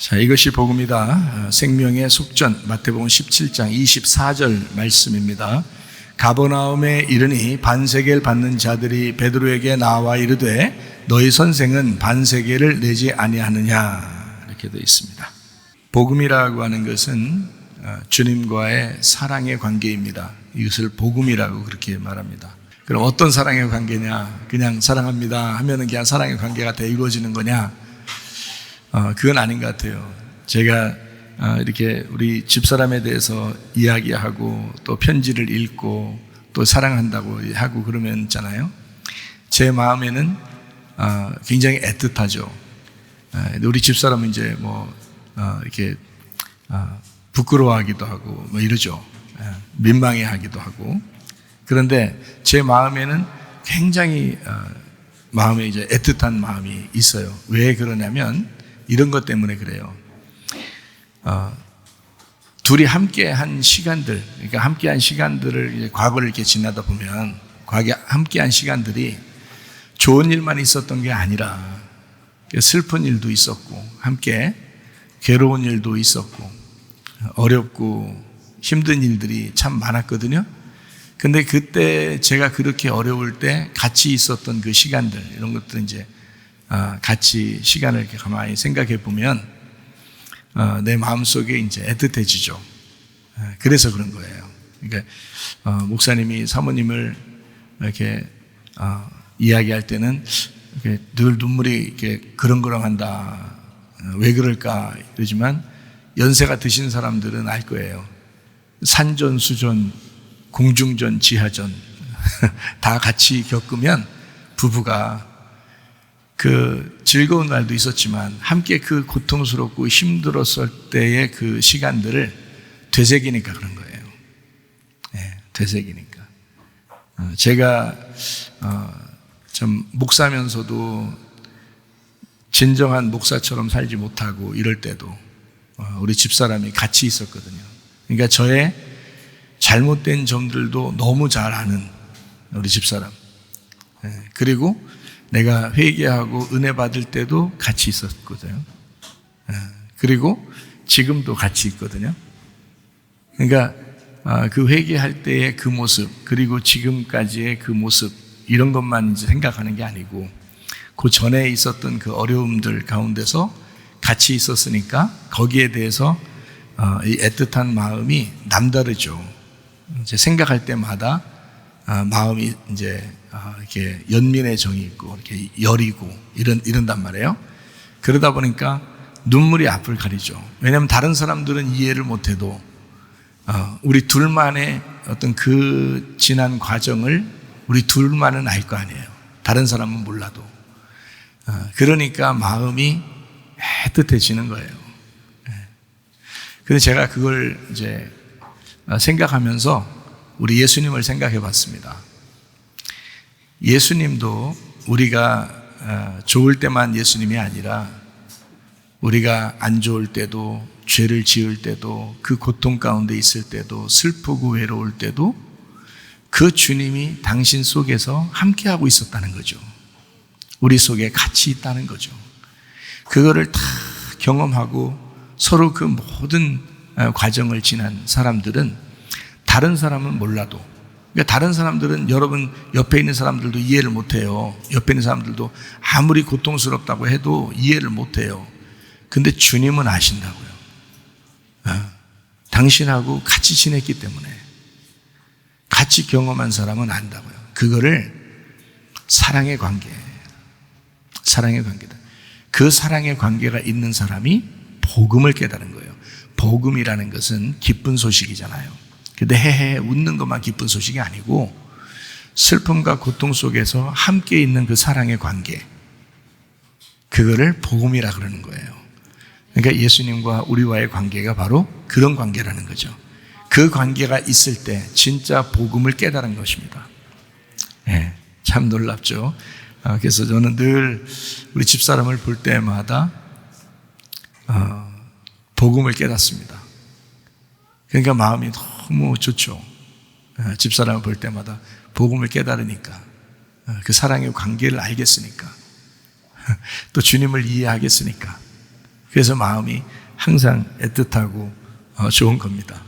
자, 이것이 복음이다. 생명의 속전 마태복음 17장 24절 말씀입니다. 가버나움에 이르니 반세계를 받는 자들이 베드로에게 나와 이르되 너희 선생은 반세계를 내지 아니하느냐, 이렇게 되어 있습니다. 복음이라고 하는 것은 주님과의 사랑의 관계입니다. 이것을 복음이라고 그렇게 말합니다. 그럼 어떤 사랑의 관계냐? 그냥 사랑합니다 하면은 그냥 사랑의 관계가 다 이루어지는 거냐? 그건 아닌 것 같아요. 제가 이렇게 우리 집사람에 대해서 이야기하고 또 편지를 읽고 또 사랑한다고 하고 그러면 있잖아요. 제 마음에는 굉장히 애틋하죠. 우리 집사람은 이제 이렇게 부끄러워하기도 하고 이러죠. 민망해하기도 하고. 그런데 제 마음에는 굉장히 마음에 이제 애틋한 마음이 있어요. 왜 그러냐면 이런 것 때문에 그래요. 둘이 함께한 시간들, 그러니까 함께한 시간들을 이제 과거를 이렇게 지나다 보면 과거에 함께한 시간들이 좋은 일만 있었던 게 아니라 슬픈 일도 있었고, 함께 괴로운 일도 있었고, 어렵고 힘든 일들이 참 많았거든요. 근데 그때 제가 그렇게 어려울 때 같이 있었던 그 시간들, 이런 것들 이제 같이 시간을 이렇게 가만히 생각해 보면 내 마음속에 이제 애틋해지죠. 그래서 그런 거예요. 그러니까 목사님이 사모님을 이렇게 이야기할 때는 이렇게 늘 눈물이 이렇게 그렁그렁한다. 왜 그럴까? 이러지만 연세가 드신 사람들은 알 거예요. 산전, 수전, 공중전, 지하전 다 같이 겪으면 부부가 그 즐거운 날도 있었지만 함께 그 고통스럽고 힘들었을 때의 그 시간들을 되새기니까 그런 거예요. 네, 되새기니까. 제가 좀 목사면서도 진정한 목사처럼 살지 못하고 이럴 때도 우리 집사람이 같이 있었거든요. 그러니까 저의 잘못된 점들도 너무 잘 아는 우리 집사람. 그리고 내가 회개하고 은혜 받을 때도 같이 있었거든요. 그리고 지금도 같이 있거든요. 그러니까 그 회개할 때의 그 모습, 그리고 지금까지의 그 모습, 이런 것만 이제 생각하는 게 아니고 그 전에 있었던 그 어려움들 가운데서 같이 있었으니까 거기에 대해서 이 애틋한 마음이 남다르죠. 이제 생각할 때마다 마음이 이제 이렇게 연민의 정이 있고 이렇게 여리고 이런단 말이에요. 그러다 보니까 눈물이 앞을 가리죠. 왜냐하면 다른 사람들은 이해를 못해도 우리 둘만의 어떤 그 지난 과정을 우리 둘만은 알 거 아니에요. 다른 사람은 몰라도. 그러니까 마음이 애틋해지는 거예요. 그래서 제가 그걸 이제 생각하면서 우리 예수님을 생각해 봤습니다. 예수님도 우리가 좋을 때만 예수님이 아니라 우리가 안 좋을 때도, 죄를 지을 때도, 그 고통 가운데 있을 때도, 슬프고 외로울 때도 그 주님이 당신 속에서 함께하고 있었다는 거죠. 우리 속에 같이 있다는 거죠. 그거를 다 경험하고 서로 그 모든 과정을 지난 사람들은 다른 사람은 몰라도, 그러니까 다른 사람들은 여러분 옆에 있는 사람들도 이해를 못해요. 옆에 있는 사람들도 아무리 고통스럽다고 해도 이해를 못해요. 근데 주님은 아신다고요. 당신하고 같이 지냈기 때문에, 같이 경험한 사람은 안다고요. 그거를 사랑의 관계, 사랑의 관계다. 그 사랑의 관계가 있는 사람이 복음을 깨달은 거예요. 복음이라는 것은 기쁜 소식이잖아요. 근데 헤헤 웃는 것만 기쁜 소식이 아니고 슬픔과 고통 속에서 함께 있는 그 사랑의 관계, 그거를 복음이라 그러는 거예요. 그러니까 예수님과 우리와의 관계가 바로 그런 관계라는 거죠. 그 관계가 있을 때 진짜 복음을 깨달은 것입니다. 네, 참 놀랍죠. 그래서 저는 늘 우리 집사람을 볼 때마다 복음을 깨닫습니다. 그러니까 마음이 너무 좋죠. 집사람을 볼 때마다 복음을 깨달으니까, 그 사랑의 관계를 알겠으니까, 또 주님을 이해하겠으니까, 그래서 마음이 항상 애틋하고 좋은 겁니다.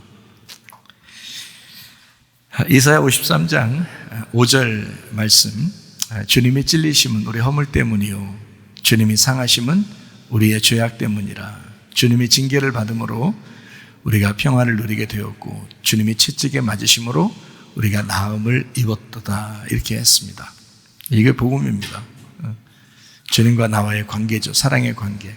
이사야 53장 5절 말씀, 주님이 찔리심은 우리 허물 때문이요 주님이 상하심은 우리의 죄악 때문이라. 주님이 징계를 받음으로 우리가 평화를 누리게 되었고 주님이 채찍에 맞으심으로 우리가 나음을 입었도다, 이렇게 했습니다. 이게 복음입니다. 주님과 나와의 관계죠. 사랑의 관계.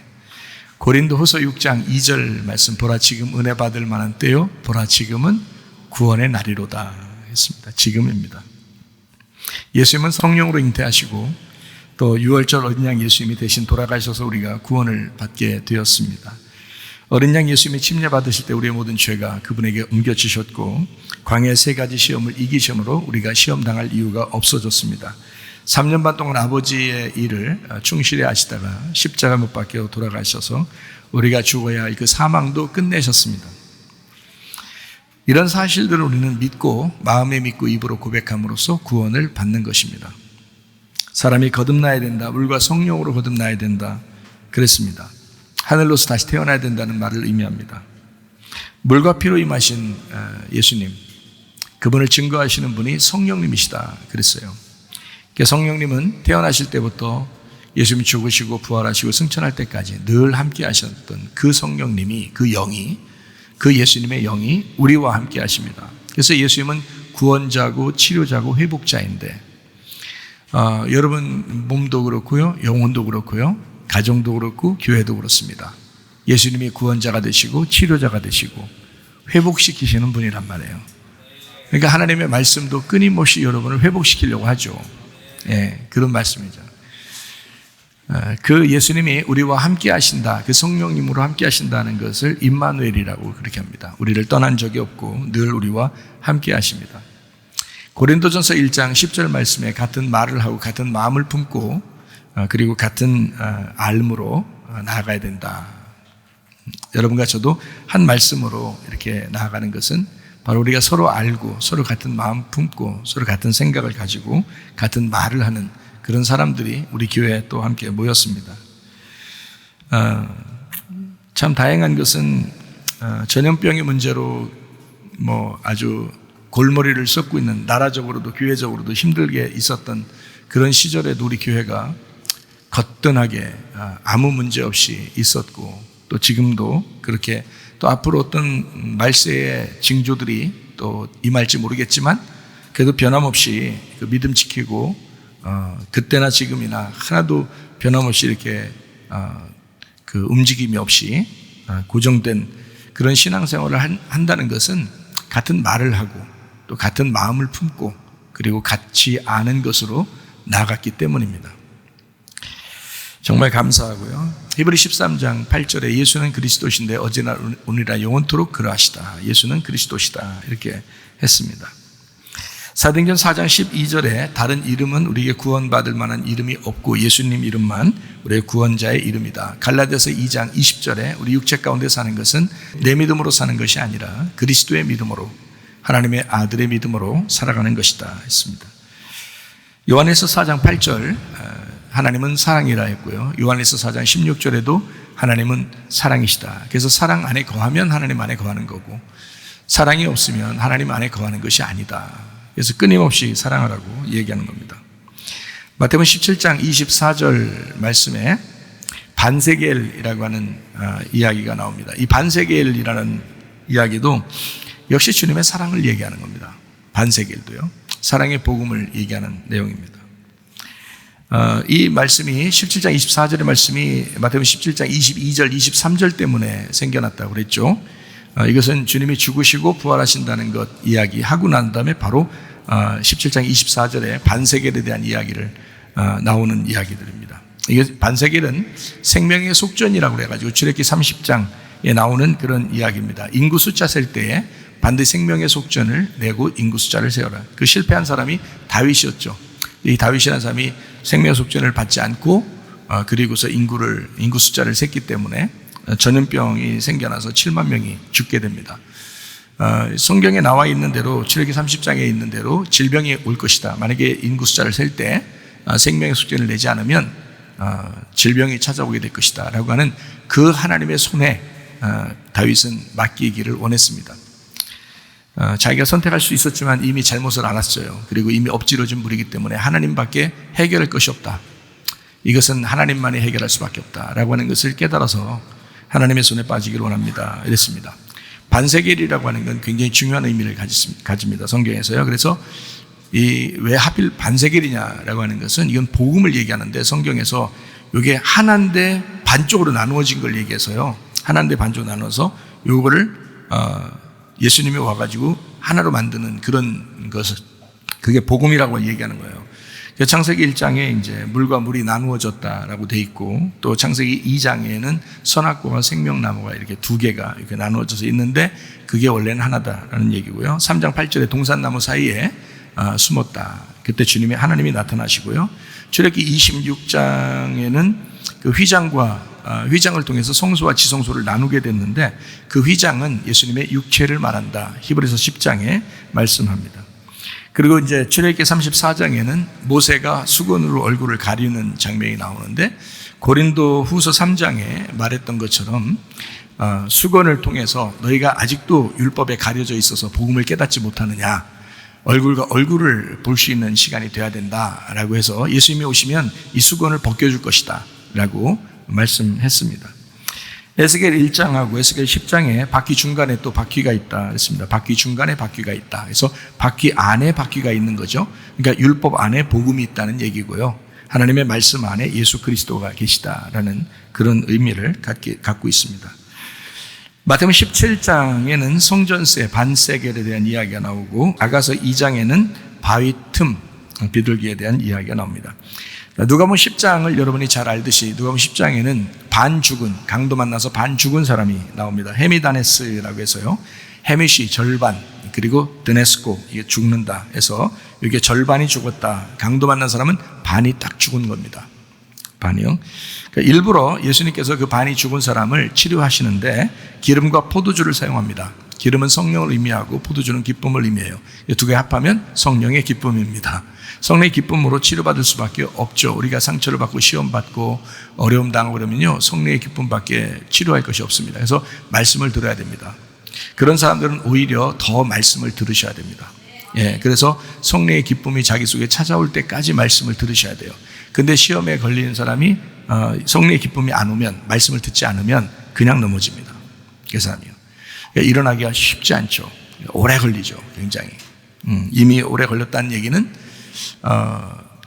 고린도후서 6장 2절 말씀, 보라 지금 은혜 받을 만한 때요 보라 지금은 구원의 날이로다 했습니다. 지금입니다. 예수님은 성령으로 잉태하시고 또 유월절 어린 양 예수님이 대신 돌아가셔서 우리가 구원을 받게 되었습니다. 어린 양 예수님이 침례 받으실 때 우리의 모든 죄가 그분에게 옮겨지셨고 광야의 세 가지 시험을 이기심으로 우리가 시험 당할 이유가 없어졌습니다. 3년 반 동안 아버지의 일을 충실히 하시다가 십자가 못 박혀 돌아가셔서 우리가 죽어야 할 그 사망도 끝내셨습니다. 이런 사실들을 우리는 믿고 마음에 믿고 입으로 고백함으로써 구원을 받는 것입니다. 사람이 거듭나야 된다, 물과 성령으로 거듭나야 된다 그랬습니다. 하늘로서 다시 태어나야 된다는 말을 의미합니다. 물과 피로 임하신 예수님, 그분을 증거하시는 분이 성령님이시다 그랬어요. 성령님은 태어나실 때부터 예수님이 죽으시고 부활하시고 승천할 때까지 늘 함께 하셨던 그 성령님이, 그 영이, 그 예수님의 영이 우리와 함께 하십니다. 그래서 예수님은 구원자고 치료자고 회복자인데 여러분 몸도 그렇고요, 영혼도 그렇고요, 가정도 그렇고 교회도 그렇습니다. 예수님이 구원자가 되시고 치료자가 되시고 회복시키시는 분이란 말이에요. 그러니까 하나님의 말씀도 끊임없이 여러분을 회복시키려고 하죠. 예, 그런 말씀이죠. 그 예수님이 우리와 함께 하신다, 그 성령님으로 함께 하신다는 것을 임마누엘이라고 그렇게 합니다. 우리를 떠난 적이 없고 늘 우리와 함께 하십니다. 고린도전서 1장 10절 말씀에 같은 말을 하고 같은 마음을 품고 그리고 같은 알므로 나아가야 된다. 여러분과 저도 한 말씀으로 이렇게 나아가는 것은 바로 우리가 서로 알고 서로 같은 마음 품고 서로 같은 생각을 가지고 같은 말을 하는 그런 사람들이 우리 교회에 또 함께 모였습니다. 참 다행한 것은 전염병의 문제로 아주 골머리를 썩고 있는, 나라적으로도 교회적으로도 힘들게 있었던 그런 시절에도 우리 교회가 거뜬하게 아무 문제 없이 있었고 또 지금도 그렇게, 또 앞으로 어떤 말세의 징조들이 또 임할지 모르겠지만 그래도 변함없이 그 믿음 지키고 그때나 지금이나 하나도 변함없이 이렇게 그 움직임이 없이 고정된 그런 신앙생활을 한다는 것은 같은 말을 하고 또 같은 마음을 품고 그리고 같이 아는 것으로 나아갔기 때문입니다. 정말 감사하고요. 히브리 13장 8절에 예수는 그리스도신데 어제나 오늘이나 영원토록 그러하시다. 예수는 그리스도시다, 이렇게 했습니다. 사도행전 4장 12절에 다른 이름은 우리에게 구원받을 만한 이름이 없고 예수님 이름만 우리의 구원자의 이름이다. 갈라디아서 2장 20절에 우리 육체 가운데 사는 것은 내 믿음으로 사는 것이 아니라 그리스도의 믿음으로, 하나님의 아들의 믿음으로 살아가는 것이다 했습니다. 요한일서 4장 8절 하나님은 사랑이라 했고요. 요한일서 4장 16절에도 하나님은 사랑이시다. 그래서 사랑 안에 거하면 하나님 안에 거하는 거고 사랑이 없으면 하나님 안에 거하는 것이 아니다. 그래서 끊임없이 사랑하라고 얘기하는 겁니다. 마태복음 17장 24절 말씀에 반세겔이라고 하는 이야기가 나옵니다. 이 반세겔이라는 이야기도 역시 주님의 사랑을 얘기하는 겁니다. 반세겔도요. 사랑의 복음을 얘기하는 내용입니다. 이 말씀이 17장 24절의 말씀이 마태복음 17장 22절 23절 때문에 생겨났다고 그랬죠. 이것은 주님이 죽으시고 부활하신다는 것 이야기하고 난 다음에 바로 17장 24절에 반세겔에 대한 이야기를 나오는 이야기들입니다. 이게 반세겔은 생명의 속전이라고 해가지고 출애굽기 30장에 나오는 그런 이야기입니다. 인구 숫자 셀 때에 반드시 생명의 속전을 내고 인구 숫자를 세워라. 그 실패한 사람이 다윗이었죠. 이 다윗이라는 사람이 생명의 속전을 받지 않고 그리고서 인구 숫자를 셌기 때문에 전염병이 생겨나서 7만 명이 죽게 됩니다. 성경에 나와 있는 대로 출애굽기 30장에 있는 대로 질병이 올 것이다. 만약에 인구 숫자를 셀 때 생명의 속전을 내지 않으면 질병이 찾아오게 될 것이다 라고 하는 그 하나님의 손에 다윗은 맡기기를 원했습니다. 자기가 선택할 수 있었지만 이미 잘못을 알았어요. 그리고 이미 엎질러진 물이기 때문에 하나님밖에 해결할 것이 없다. 이것은 하나님만이 해결할 수밖에 없다라고 하는 것을 깨달아서 하나님의 손에 빠지기를 원합니다. 이랬습니다. 반세겔이라고 하는 건 굉장히 중요한 의미를 가집니다. 성경에서요. 그래서 왜 하필 반세겔이냐라고 하는 것은 이건 복음을 얘기하는데 성경에서 이게 하나인데 반쪽으로 나누어진 걸 얘기해서요. 하나인데 반쪽으로 나눠서 요거를 예수님이 와가지고 하나로 만드는 그런 것을 그게 복음이라고 얘기하는 거예요. 창세기 1장에 이제 물과 물이 나누어졌다라고 돼 있고 또 창세기 2장에는 선악과와 생명나무가 이렇게 두 개가 이렇게 나누어져서 있는데 그게 원래는 하나다라는 얘기고요. 3장 8절에 동산나무 사이에 숨었다. 그때 하나님이 나타나시고요. 출애굽기 26장에는 그 휘장을 통해서 성소와 지성소를 나누게 됐는데 그 휘장은 예수님의 육체를 말한다. 히브리서 10장에 말씀합니다. 그리고 이제 출애굽기 34장에는 모세가 수건으로 얼굴을 가리는 장면이 나오는데 고린도 후서 3장에 말했던 것처럼 수건을 통해서 너희가 아직도 율법에 가려져 있어서 복음을 깨닫지 못하느냐, 얼굴과 얼굴을 볼 수 있는 시간이 돼야 된다라고 해서 예수님이 오시면 이 수건을 벗겨줄 것이다 라고 말씀했습니다. 에스겔 1장하고 에스겔 10장에 바퀴 중간에 또 바퀴가 있다 그랬습니다. 바퀴 중간에 바퀴가 있다. 그래서 바퀴 안에 바퀴가 있는 거죠. 그러니까 율법 안에 복음이 있다는 얘기고요. 하나님의 말씀 안에 예수 그리스도가 계시다라는 그런 의미를 갖고 있습니다. 마태복음 17장에는 성전세 반세겔에 대한 이야기가 나오고 아가서 2장에는 바위 틈 비둘기에 대한 이야기가 나옵니다. 누가복음 10장을 여러분이 잘 알듯이 누가복음 10장에는 반 죽은, 강도 만나서 반 죽은 사람이 나옵니다. 헤미다네스라고 해서요. 헤밋이 절반, 그리고 드네스코, 이게 죽는다 해서 이게 절반이 죽었다. 강도 만난 사람은 반이 딱 죽은 겁니다. 반이요. 그러니까 일부러 예수님께서 그 반이 죽은 사람을 치료하시는데 기름과 포도주를 사용합니다. 기름은 성령을 의미하고 포도주는 기쁨을 의미해요. 이 두 개 합하면 성령의 기쁨입니다. 성령의 기쁨으로 치료받을 수밖에 없죠. 우리가 상처를 받고 시험받고 어려움 당하고 그러면요, 성령의 기쁨밖에 치료할 것이 없습니다. 그래서 말씀을 들어야 됩니다. 그런 사람들은 오히려 더 말씀을 들으셔야 됩니다. 그래서 성령의 기쁨이 자기 속에 찾아올 때까지 말씀을 들으셔야 돼요. 근데 시험에 걸리는 사람이 성령의 기쁨이 안 오면, 말씀을 듣지 않으면 그냥 넘어집니다. 그 사람이요. 일어나기가 쉽지 않죠. 오래 걸리죠. 굉장히. 이미 오래 걸렸다는 얘기는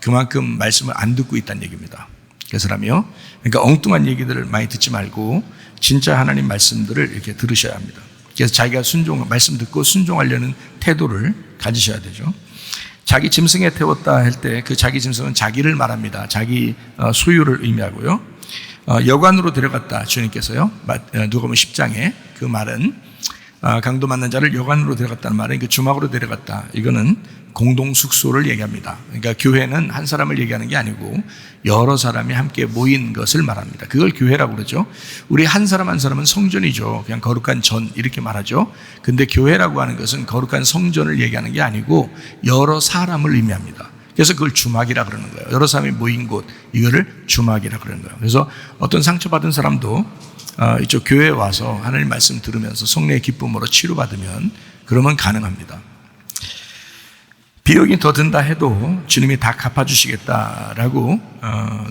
그만큼 말씀을 안 듣고 있다는 얘기입니다. 그 사람이요. 그러니까 엉뚱한 얘기들을 많이 듣지 말고 진짜 하나님 말씀들을 이렇게 들으셔야 합니다. 그래서 자기가 말씀 듣고 순종하려는 태도를 가지셔야 되죠. 자기 짐승에 태웠다 할 때 그 자기 짐승은 자기를 말합니다. 자기 소유를 의미하고요. 여관으로 데려갔다 주님께서요. 누가복음 10장에 그 말은 강도 만난 자를 여관으로 데려갔다는 말은 그 주막으로 데려갔다. 이거는 공동 숙소를 얘기합니다. 그러니까 교회는 한 사람을 얘기하는 게 아니고 여러 사람이 함께 모인 것을 말합니다. 그걸 교회라고 그러죠. 우리 한 사람 한 사람은 성전이죠. 그냥 거룩한 전 이렇게 말하죠. 근데 교회라고 하는 것은 거룩한 성전을 얘기하는 게 아니고 여러 사람을 의미합니다. 그래서 그걸 주막이라 그러는 거예요. 여러 사람이 모인 곳, 이거를 주막이라 그러는 거예요. 그래서 어떤 상처받은 사람도 이쪽 교회에 와서 하나님 말씀 들으면서 성령의 기쁨으로 치료받으면 그러면 가능합니다. 비용이 더 든다 해도 주님이 다 갚아주시겠다라고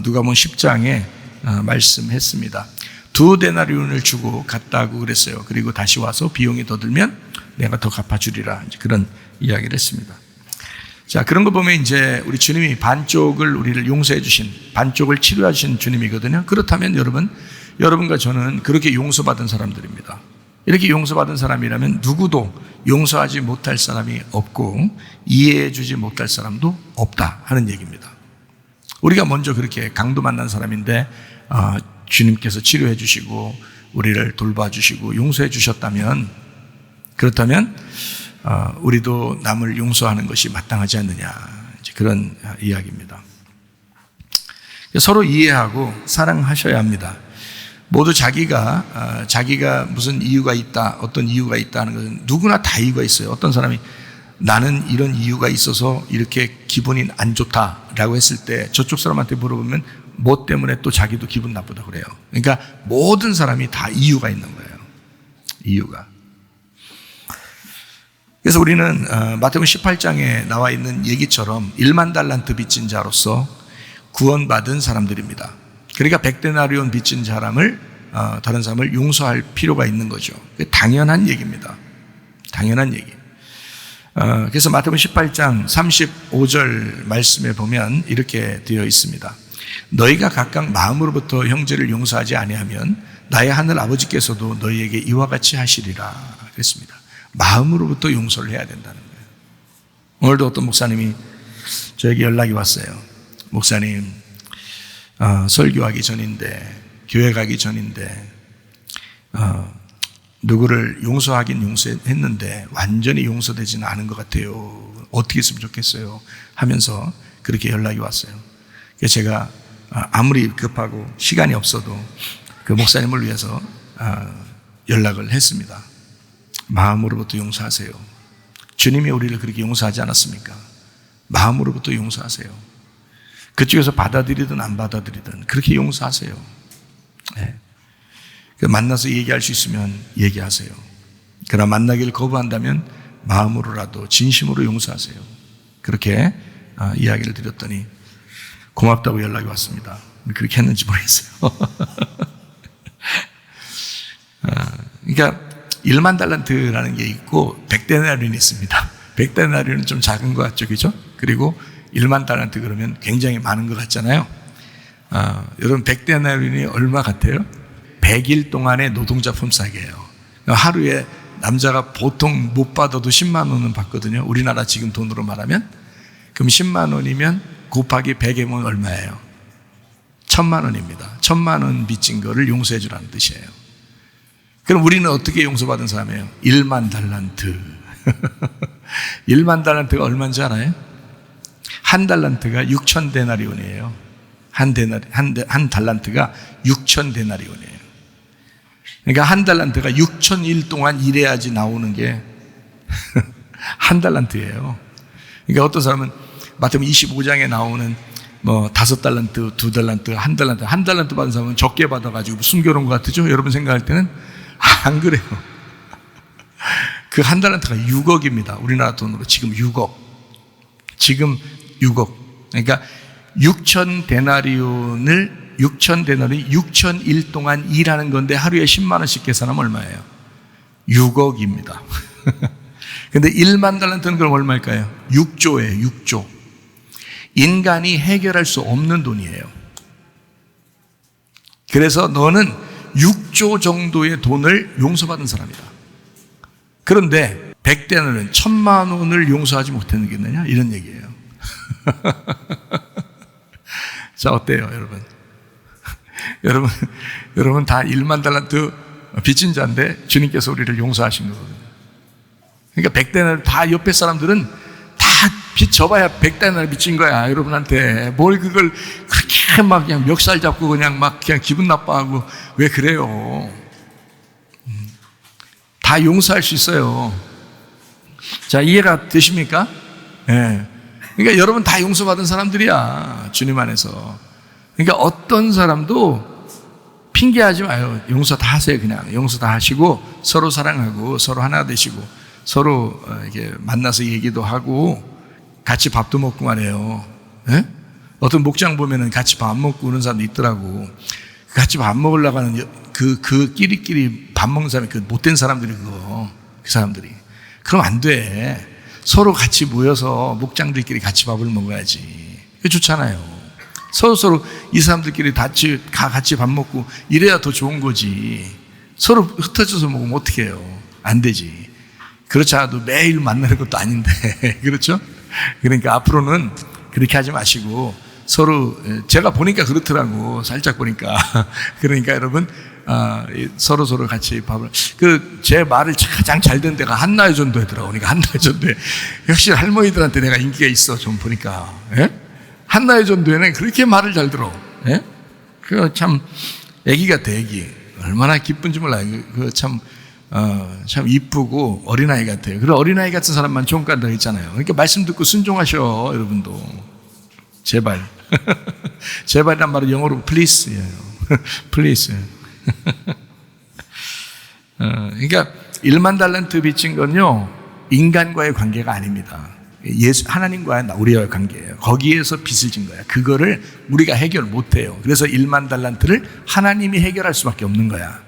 누가복음 10장에 말씀했습니다. 2데나리온을 주고 갔다고 그랬어요. 그리고 다시 와서 비용이 더 들면 내가 더 갚아주리라, 그런 이야기를 했습니다. 자, 그런 거 보면 이제 우리 주님이 반쪽을 우리를 용서해 주신, 반쪽을 치료해 주신 주님이거든요. 그렇다면 여러분과 저는 그렇게 용서받은 사람들입니다. 이렇게 용서받은 사람이라면 누구도 용서하지 못할 사람이 없고 이해해 주지 못할 사람도 없다 하는 얘기입니다. 우리가 먼저 그렇게 강도 만난 사람인데 주님께서 치료해 주시고 우리를 돌봐주시고 용서해 주셨다면, 그렇다면 우리도 남을 용서하는 것이 마땅하지 않느냐, 그런 이야기입니다. 서로 이해하고 사랑하셔야 합니다. 모두 자기가 무슨 이유가 있다, 어떤 이유가 있다 하는 것은 누구나 다 이유가 있어요. 어떤 사람이 나는 이런 이유가 있어서 이렇게 기분이 안 좋다라고 했을 때 저쪽 사람한테 물어보면 뭐 때문에 또 자기도 기분 나쁘다 그래요. 그러니까 모든 사람이 다 이유가 있는 거예요. 이유가. 그래서 우리는 마태복음 18장에 나와 있는 얘기처럼 1만 달란트 빚진 자로서 구원받은 사람들입니다. 그러니까 100데나리온 빚진 사람을 다른 사람을 용서할 필요가 있는 거죠. 당연한 얘기입니다. 당연한 얘기. 그래서 마태복음 18장 35절 말씀에 보면 이렇게 되어 있습니다. 너희가 각각 마음으로부터 형제를 용서하지 아니하면 나의 하늘 아버지께서도 너희에게 이와 같이 하시리라 그랬습니다. 마음으로부터 용서를 해야 된다는 거예요. 오늘도 어떤 목사님이 저에게 연락이 왔어요. 목사님, 설교하기 전인데, 교회 가기 전인데, 누구를 용서하긴 용서했는데 완전히 용서되지는 않은 것 같아요. 어떻게 했으면 좋겠어요? 하면서 그렇게 연락이 왔어요. 그래서 제가 아무리 급하고 시간이 없어도 그 목사님을 위해서 연락을 했습니다. 마음으로부터 용서하세요. 주님이 우리를 그렇게 용서하지 않았습니까? 마음으로부터 용서하세요. 그쪽에서 받아들이든 안 받아들이든 그렇게 용서하세요. 네. 만나서 얘기할 수 있으면 얘기하세요. 그러나 만나기를 거부한다면 마음으로라도 진심으로 용서하세요. 그렇게 이야기를 드렸더니 고맙다고 연락이 왔습니다. 그렇게 했는지 모르겠어요. 그러니까 1만 달란트라는 게 있고 100데나리온이 있습니다. 100데나리온은 좀 작은 것 같죠, 그죠? 그리고 1만 달란트 그러면 굉장히 많은 것 같잖아요. 여러분 100데나리온이 얼마 같아요? 100일 동안의 노동자 품삯이에요. 하루에 남자가 보통 못 받아도 10만 원은 받거든요. 우리나라 지금 돈으로 말하면. 그럼 10만 원이면 곱하기 100이면 얼마예요? 1000만 원입니다. 1000만 원 빚진 거를 용서해 주라는 뜻이에요. 그럼 우리는 어떻게 용서받은 사람이에요? 1만 달란트. 1만 달란트가 얼마인지 알아요? 한 달란트가 6천 데나리온이에요. 한 달란트가 6천 데나리온이에요. 그러니까 한 달란트가 6천일 동안 일해야지 나오는 게 한 달란트예요. 그러니까 어떤 사람은 마태복음 25장에 나오는 뭐 5달란트, 2달란트, 1달란트, 1달란트 받은 사람은 적게 받아가지고 숨겨놓은 것 같죠? 여러분 생각할 때는 안 그래요. 그 1달란트가 6억입니다. 우리나라 돈으로 지금 6억. 지금 6억. 그러니까 6천 데나리온이 6천일 동안 일하는 건데 하루에 10만 원씩 계산하면 얼마예요? 6억입니다. 근데 1만 달란트는 그럼 얼마일까요? 6조예요. 6조. 인간이 해결할 수 없는 돈이에요. 그래서 너는 6조 정도의 돈을 용서받은 사람이다. 그런데 100데나리온 1000만 원을 용서하지 못했느냐? 이런 얘기예요. 자, 어때요, 여러분? 여러분 다 1만 달란트 빚진 자인데 주님께서 우리를 용서하신 거거든요. 그러니까 100데나리온 다 옆에 사람들은 다 빚 져봐야 100데나리온 빚진 거야, 여러분한테. 뭘 그걸 그렇게 막 그냥 멱살 잡고 그냥 기분 나빠하고 왜 그래요? 다 용서할 수 있어요. 자, 이해가 되십니까? 예. 네. 그러니까 여러분 다 용서받은 사람들이야, 주님 안에서. 그러니까 어떤 사람도 핑계하지 마요. 용서 다 하세요. 그냥 용서 다 하시고 서로 사랑하고 서로 하나 되시고 서로 이렇게 만나서 얘기도 하고 같이 밥도 먹고 말해요. 예? 어떤 목장 보면은 같이 밥 먹고 오는 사람도 있더라고. 같이 밥 먹으려고 하는 그 끼리끼리 밥 먹는 사람이 그 못된 사람들이 그 사람들이. 그럼 안 돼. 서로 같이 모여서 목장들끼리 같이 밥을 먹어야지. 그게 좋잖아요. 서로 이 사람들끼리 같이 밥 먹고 이래야 더 좋은 거지. 서로 흩어져서 먹으면 어떻게 해요? 안 되지. 그렇지 않아도 매일 만나는 것도 아닌데. 그렇죠? 그러니까 앞으로는 그렇게 하지 마시고 서로, 제가 보니까 그렇더라고. 살짝 보니까. 그러니까 여러분, 서로 같이 밥을, 제 말을 가장 잘 듣는 데가 한나의 전도회더라고. 그러니까 한나의 전도회. 역시 할머니들한테 내가 인기가 있어. 좀 보니까. 예? 한나의 전도회는 그렇게 말을 잘 들어. 예? 참, 애기 같아, 애기. 얼마나 기쁜지 몰라요. 참 이쁘고 어린아이 같아요. 그런 어린아이 같은 사람만 좋은 간다고 했잖아요. 그러니까 말씀 듣고 순종하셔, 여러분도. 제발. 제발이란 말은 영어로 please예요. please. 그러니까 1만 달란트 빚진 건요, 인간과의 관계가 아닙니다. 하나님과의 우리와의 관계예요. 거기에서 빚을 진 거야. 그거를 우리가 해결 못 해요. 그래서 1만 달란트를 하나님이 해결할 수밖에 없는 거야.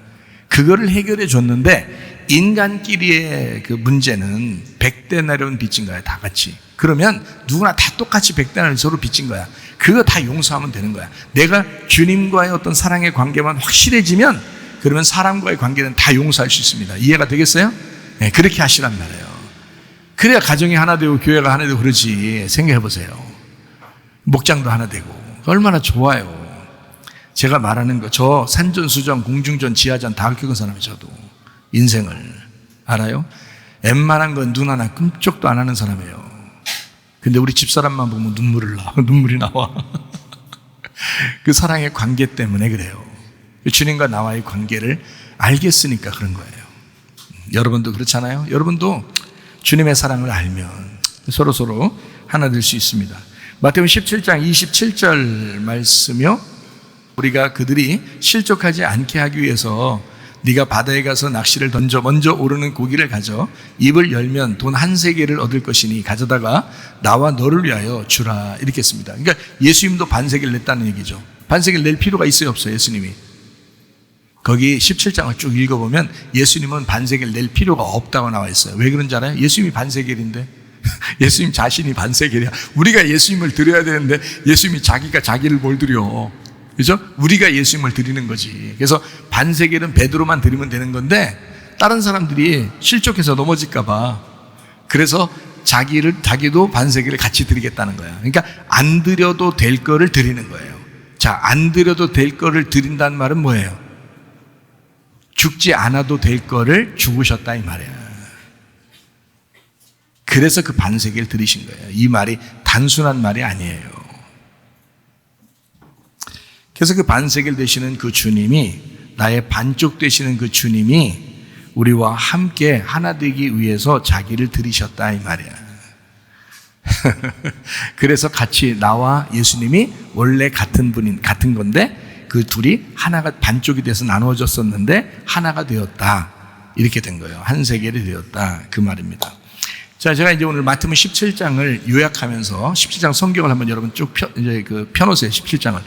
그거를 해결해 줬는데 인간끼리의 그 문제는 100데나리온 빚진 거야, 다 같이. 그러면 누구나 다 똑같이 100데나리온 서로 빚진 거야. 그거 다 용서하면 되는 거야. 내가 주님과의 어떤 사랑의 관계만 확실해지면 그러면 사람과의 관계는 다 용서할 수 있습니다. 이해가 되겠어요? 네, 그렇게 하시란 말이에요. 그래야 가정이 하나 되고 교회가 하나 되고 그러지. 생각해 보세요. 목장도 하나 되고 얼마나 좋아요. 제가 말하는 거, 저 산전수전 공중전 지하전 다 겪은 사람이 저도 인생을 알아요. 웬만한 건 눈 하나 끔찍도 안 하는 사람이에요. 근데 우리 집사람만 보면 눈물이 나와. 그 사랑의 관계 때문에 그래요. 주님과 나와의 관계를 알겠으니까 그런 거예요. 여러분도 그렇잖아요. 여러분도 주님의 사랑을 알면 서로 하나 될 수 있습니다. 마태복음 17장 27절 말씀이요, 우리가 그들이 실족하지 않게 하기 위해서 네가 바다에 가서 낚시를 던져 먼저 오르는 고기를 가져 입을 열면 돈 한 세겔을 얻을 것이니 가져다가 나와 너를 위하여 주라, 이렇게 했습니다. 그러니까 예수님도 반세겔 냈다는 얘기죠. 반세겔 낼 필요가 있어요, 없어요? 예수님이 거기 17장을 쭉 읽어보면 예수님은 반세겔 낼 필요가 없다고 나와 있어요. 왜 그런지 알아요? 예수님이 반세겔인데 예수님 자신이 반세겔이야. 우리가 예수님을 드려야 되는데 예수님이 자기를 뭘 드려? 그죠? 우리가 예수님을 드리는 거지. 그래서 반세겔은 베드로만 드리면 되는 건데 다른 사람들이 실족해서 넘어질까 봐 그래서 자기도 반세겔을 같이 드리겠다는 거야. 그러니까 안 드려도 될 거를 드리는 거예요. 자, 안 드려도 될 거를 드린다는 말은 뭐예요? 죽지 않아도 될 거를 죽으셨다 이 말이에요. 그래서 그 반세겔을 드리신 거예요. 이 말이 단순한 말이 아니에요. 그래서 그 반세겔 되시는 그 주님이, 나의 반쪽 되시는 그 주님이 우리와 함께 하나 되기 위해서 자기를 드리셨다 이 말이야. 그래서 같이 나와 예수님이 원래 같은 건데 그 둘이 하나가 반쪽이 돼서 나누어졌었는데 하나가 되었다, 이렇게 된 거예요. 한 세겔이 되었다, 그 말입니다. 자, 제가 이제 오늘 마태복음 17장을 요약하면서 17장 성경을 한번 여러분 쭉 펴놓으세요. 17장을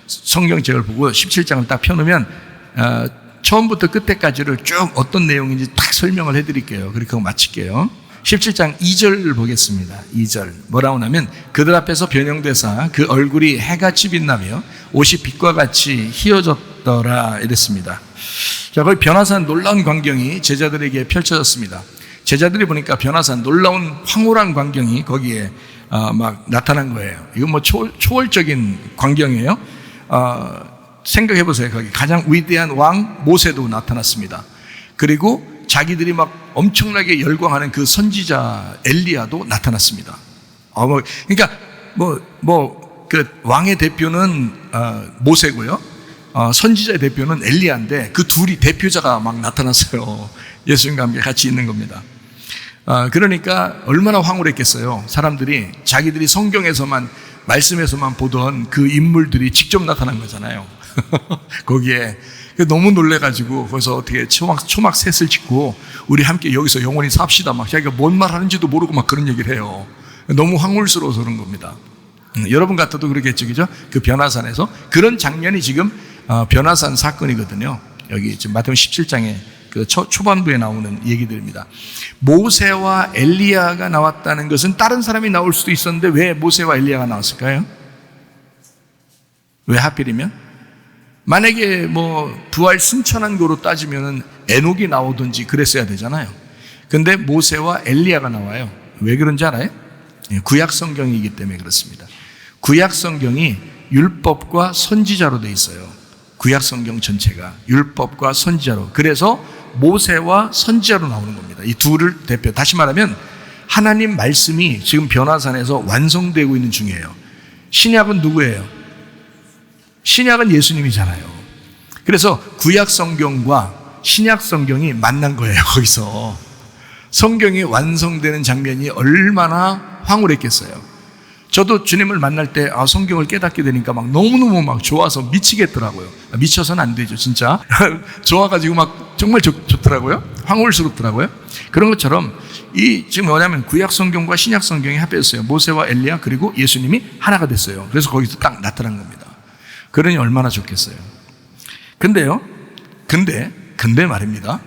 성경책을 보고 17장을 딱 펴놓으면 처음부터 끝에까지를 쭉 어떤 내용인지 딱 설명을 해드릴게요. 그렇게 하고 마칠게요. 17장 2절 보겠습니다. 2절 뭐라고 하냐면 그들 앞에서 변형되사 그 얼굴이 해같이 빛나며 옷이 빛과 같이 희어졌더라, 이랬습니다. 자, 거기 변화산 놀라운 광경이 제자들에게 펼쳐졌습니다. 제자들이 보니까 변화산 놀라운 황홀한 광경이 거기에 막 나타난 거예요. 이건 뭐 초월적인 광경이에요. 생각해 보세요. 거기 가장 위대한 왕 모세도 나타났습니다. 그리고 자기들이 막 엄청나게 열광하는 그 선지자 엘리야도 나타났습니다. 그러니까 그 왕의 대표는 모세고요. 선지자의 대표는 엘리야인데 그 둘이 대표자가 막 나타났어요. 예수님과 함께 같이 있는 겁니다. 그러니까 얼마나 황홀했겠어요. 사람들이 자기들이 성경에서만 말씀에서만 보던 그 인물들이 직접 나타난 거잖아요. 거기에 너무 놀래가지고 거기서 어떻게 초막 셋을 짓고 우리 함께 여기서 영원히 삽시다, 막 자기가 뭔 말 하는지도 모르고 막 그런 얘기를 해요. 너무 황홀스러워서 그런 겁니다. 여러분 같아도 그러겠죠, 그죠? 그 변화산에서 그런 장면이 지금 변화산 사건이거든요. 여기 지금 마태복음 17장에 그 초반부에 나오는 얘기들입니다. 모세와 엘리야가 나왔다는 것은 다른 사람이 나올 수도 있었는데 왜 모세와 엘리야가 나왔을까요? 왜 하필이면? 만약에 부활 승천한 거로 따지면은 에녹이 나오든지 그랬어야 되잖아요. 근데 모세와 엘리야가 나와요. 왜 그런지 알아요? 구약 성경이기 때문에 그렇습니다. 구약 성경이 율법과 선지자로 돼 있어요. 구약 성경 전체가 율법과 선지자로. 그래서 모세와 선지자로 나오는 겁니다. 이 둘을 대표. 다시 말하면 하나님 말씀이 지금 변화산에서 완성되고 있는 중이에요. 신약은 누구예요? 신약은 예수님이잖아요. 그래서 구약 성경과 신약 성경이 만난 거예요. 거기서 성경이 완성되는 장면이 얼마나 황홀했겠어요. 저도 주님을 만날 때 성경을 깨닫게 되니까 막 너무너무 막 좋아서 미치겠더라고요. 미쳐서는 안 되죠, 진짜. 좋아가지고 막 정말 좋더라고요. 황홀스럽더라고요. 그런 것처럼 지금 뭐냐면 구약 성경과 신약 성경이 합해졌어요. 모세와 엘리야 그리고 예수님이 하나가 됐어요. 그래서 거기서 딱 나타난 겁니다. 그러니 얼마나 좋겠어요. 근데 말입니다.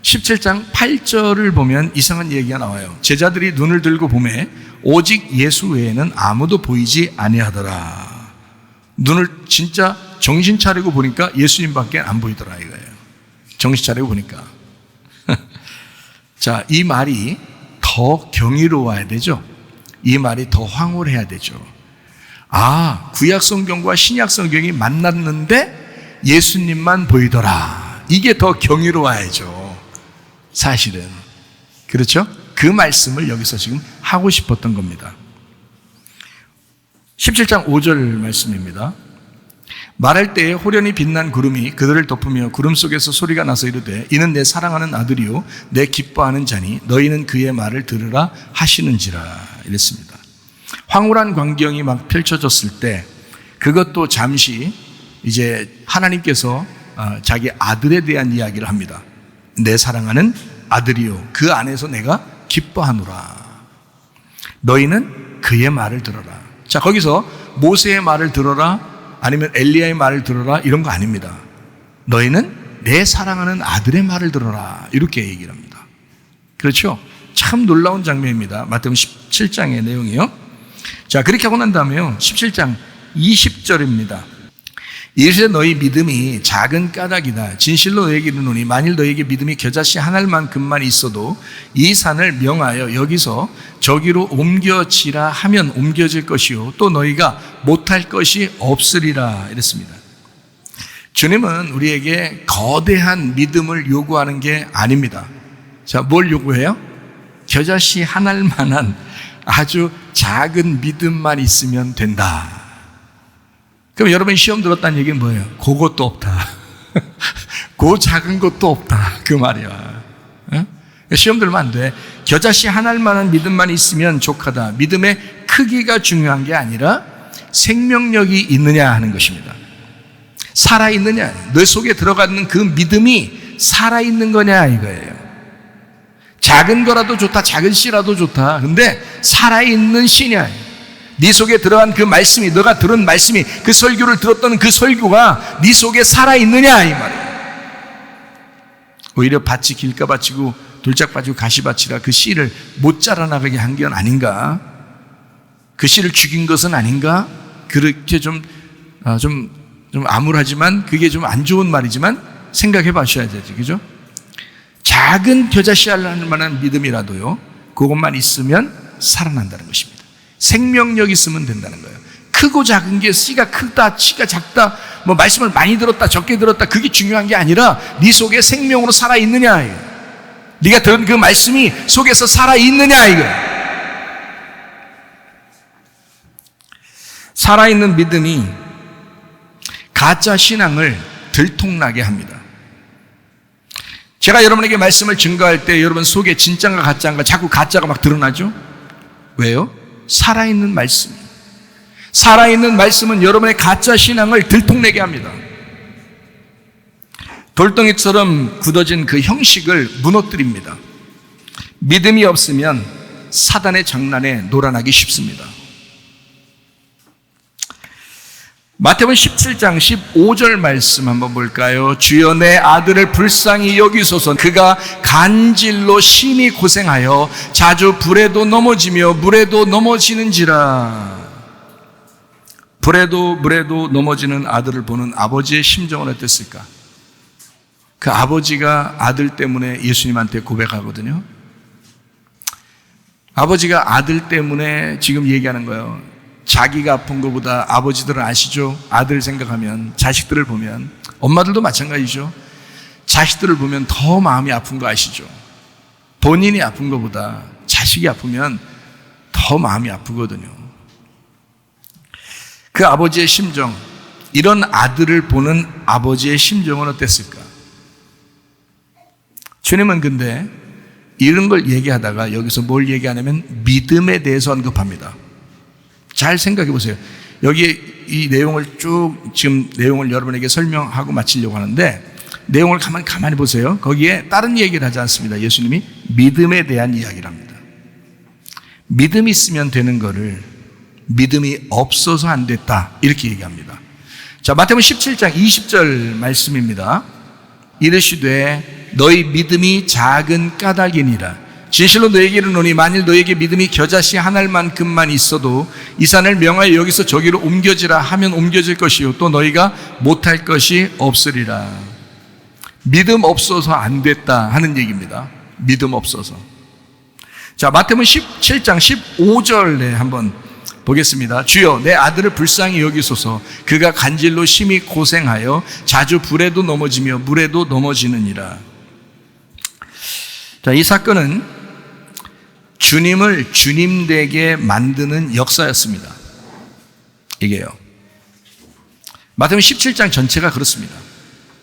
17장 8절을 보면 이상한 얘기가 나와요. 제자들이 눈을 들고 보매 오직 예수 외에는 아무도 보이지 아니하더라. 눈을 진짜 정신 차리고 보니까 예수님밖에 안 보이더라 이거예요. 정신 차리고 보니까. 자, 이 말이 더 경이로워야 되죠. 이 말이 더 황홀해야 되죠. 구약 성경과 신약 성경이 만났는데 예수님만 보이더라. 이게 더 경이로워야죠. 사실은. 그렇죠? 그 말씀을 여기서 지금 하고 싶었던 겁니다. 17장 5절 말씀입니다. 말할 때에 호련히 빛난 구름이 그들을 덮으며 구름 속에서 소리가 나서 이르되 이는 내 사랑하는 아들이요 내 기뻐하는 자니 너희는 그의 말을 들으라 하시는지라 이랬습니다. 황홀한 광경이 막 펼쳐졌을 때 그것도 잠시 이제 하나님께서 자기 아들에 대한 이야기를 합니다. 내 사랑하는 아들이요 그 안에서 내가 기뻐하노라. 너희는 그의 말을 들어라. 자, 거기서 모세의 말을 들어라 아니면 엘리야의 말을 들어라 이런 거 아닙니다. 너희는 내 사랑하는 아들의 말을 들어라 이렇게 얘기를 합니다. 그렇죠? 참 놀라운 장면입니다. 마태복음 17장의 내용이요. 자, 그렇게 하고 난 다음에요 17장 20절입니다. 이르시되 너희 믿음이 작은 까닭이다. 진실로 너희에게 이르노니 만일 너희에게 믿음이 겨자씨 한 알만큼만 있어도 이 산을 명하여 여기서 저기로 옮겨지라 하면 옮겨질 것이요 또 너희가 못할 것이 없으리라 이랬습니다. 주님은 우리에게 거대한 믿음을 요구하는 게 아닙니다. 자, 뭘 요구해요? 겨자씨 한 알만한 아주 작은 믿음만 있으면 된다. 그럼 여러분 시험 들었다는 얘기는 뭐예요? 그것도 없다. 그 작은 것도 없다. 그 말이야. 시험 들면 안 돼. 겨자씨 한 알만한 믿음만 있으면 족하다. 믿음의 크기가 중요한 게 아니라 생명력이 있느냐 하는 것입니다. 살아있느냐. 내 속에 들어가는 그 믿음이 살아있는 거냐 이거예요. 작은 거라도 좋다. 작은 씨라도 좋다. 근데 살아있는 씨냐. 네 속에 들어간 그 말씀이, 너가 들은 말씀이, 그 설교를 들었던 그 설교가 네 속에 살아있느냐 이 말이에요. 오히려 밭이 길가 밭이고 돌짝밭이고 가시밭이라 그 씨를 못 자라나가게 한 게 아닌가? 그 씨를 죽인 것은 아닌가? 그렇게 좀 암울하지만 그게 좀 안 좋은 말이지만 생각해 봐셔야 되죠. 그죠? 작은 겨자씨 할 만한 믿음이라도요, 그것만 있으면 살아난다는 것입니다. 생명력 있으면 된다는 거예요. 크고 작은 게 씨가 크다, 씨가 작다, 뭐 말씀을 많이 들었다, 적게 들었다, 그게 중요한 게 아니라 네 속에 생명으로 살아있느냐 이거예요. 네가 들은 그 말씀이 속에서 살아있느냐 이거예요. 살아있는 믿음이 가짜 신앙을 들통나게 합니다. 제가 여러분에게 말씀을 증거할 때 여러분 속에 진짜인가 가짜인가 자꾸 가짜가 막 드러나죠? 왜요? 살아있는 말씀. 살아있는 말씀은 여러분의 가짜 신앙을 들통내게 합니다. 돌덩이처럼 굳어진 그 형식을 무너뜨립니다. 믿음이 없으면 사단의 장난에 놀아나기 쉽습니다. 마태복음 17장 15절 말씀 한번 볼까요? 주여 내 아들을 불쌍히 여기소서. 그가 간질로 심히 고생하여 자주 불에도 넘어지며 물에도 넘어지는지라. 불에도 물에도 넘어지는 아들을 보는 아버지의 심정은 어땠을까? 그 아버지가 아들 때문에 예수님한테 고백하거든요. 아버지가 아들 때문에 지금 얘기하는 거예요. 자기가 아픈 것보다 아버지들은 아시죠? 아들 생각하면, 자식들을 보면, 엄마들도 마찬가지죠. 자식들을 보면 더 마음이 아픈 거 아시죠? 본인이 아픈 것보다 자식이 아프면 더 마음이 아프거든요. 그 아버지의 심정, 이런 아들을 보는 아버지의 심정은 어땠을까? 주님은 근데 이런 걸 얘기하다가 여기서 뭘 얘기하냐면 믿음에 대해서 언급합니다. 잘 생각해 보세요. 여기 이 내용을 쭉 지금 내용을 여러분에게 설명하고 마치려고 하는데 내용을 가만히 보세요. 거기에 다른 얘기를 하지 않습니다. 예수님이 믿음에 대한 이야기를 합니다. 믿음이 있으면 되는 거를 믿음이 없어서 안 됐다, 이렇게 얘기합니다. 자, 마태복음 17장 20절 말씀입니다. 이르시되 너희 믿음이 작은 까닭이니라. 진실로 너에게 이르노니 만일 너에게 믿음이 겨자씨 한 알만큼만 있어도 이 산을 명하여 여기서 저기로 옮겨지라 하면 옮겨질 것이요 또 너희가 못할 것이 없으리라. 믿음 없어서 안 됐다 하는 얘기입니다. 믿음 없어서. 자, 마태복음 17장 15절에 한번 보겠습니다. 주여 내 아들을 불쌍히 여기소서. 그가 간질로 심히 고생하여 자주 불에도 넘어지며 물에도 넘어지느니라. 자, 이 사건은 주님을 주님 되게 만드는 역사였습니다. 이게요. 마태복음 17장 전체가 그렇습니다.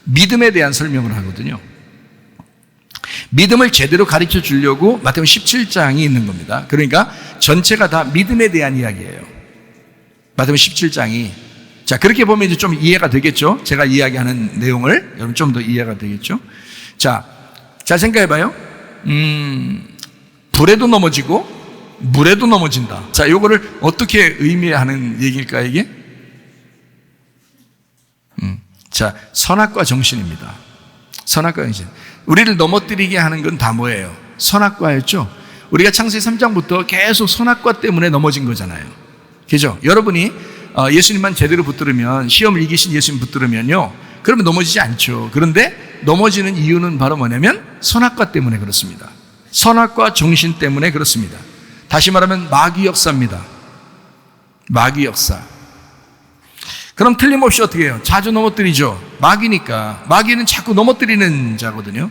믿음에 대한 설명을 하거든요. 믿음을 제대로 가르쳐 주려고 마태복음 17장이 있는 겁니다. 그러니까 전체가 다 믿음에 대한 이야기예요. 마태복음 17장이. 자, 그렇게 보면 이제 좀 이해가 되겠죠? 제가 이야기하는 내용을 여러분 좀 더 이해가 되겠죠? 자, 잘 생각해 봐요. 불에도 넘어지고 물에도 넘어진다. 자, 요거를 어떻게 의미하는 얘기일까, 이게? 자, 선악과 정신입니다. 선악과 정신. 우리를 넘어뜨리게 하는 건 다 뭐예요? 선악과였죠? 우리가 창세기 3장부터 계속 선악과 때문에 넘어진 거잖아요. 그죠? 여러분이 예수님만 제대로 붙들으면, 시험을 이기신 예수님 붙들으면요, 그러면 넘어지지 않죠. 그런데 넘어지는 이유는 바로 뭐냐면 선악과 때문에 그렇습니다. 선악과 정신 때문에 그렇습니다. 다시 말하면 마귀 역사입니다. 마귀 역사. 그럼 틀림없이 어떻게 해요? 자주 넘어뜨리죠. 마귀니까. 마귀는 자꾸 넘어뜨리는 자거든요.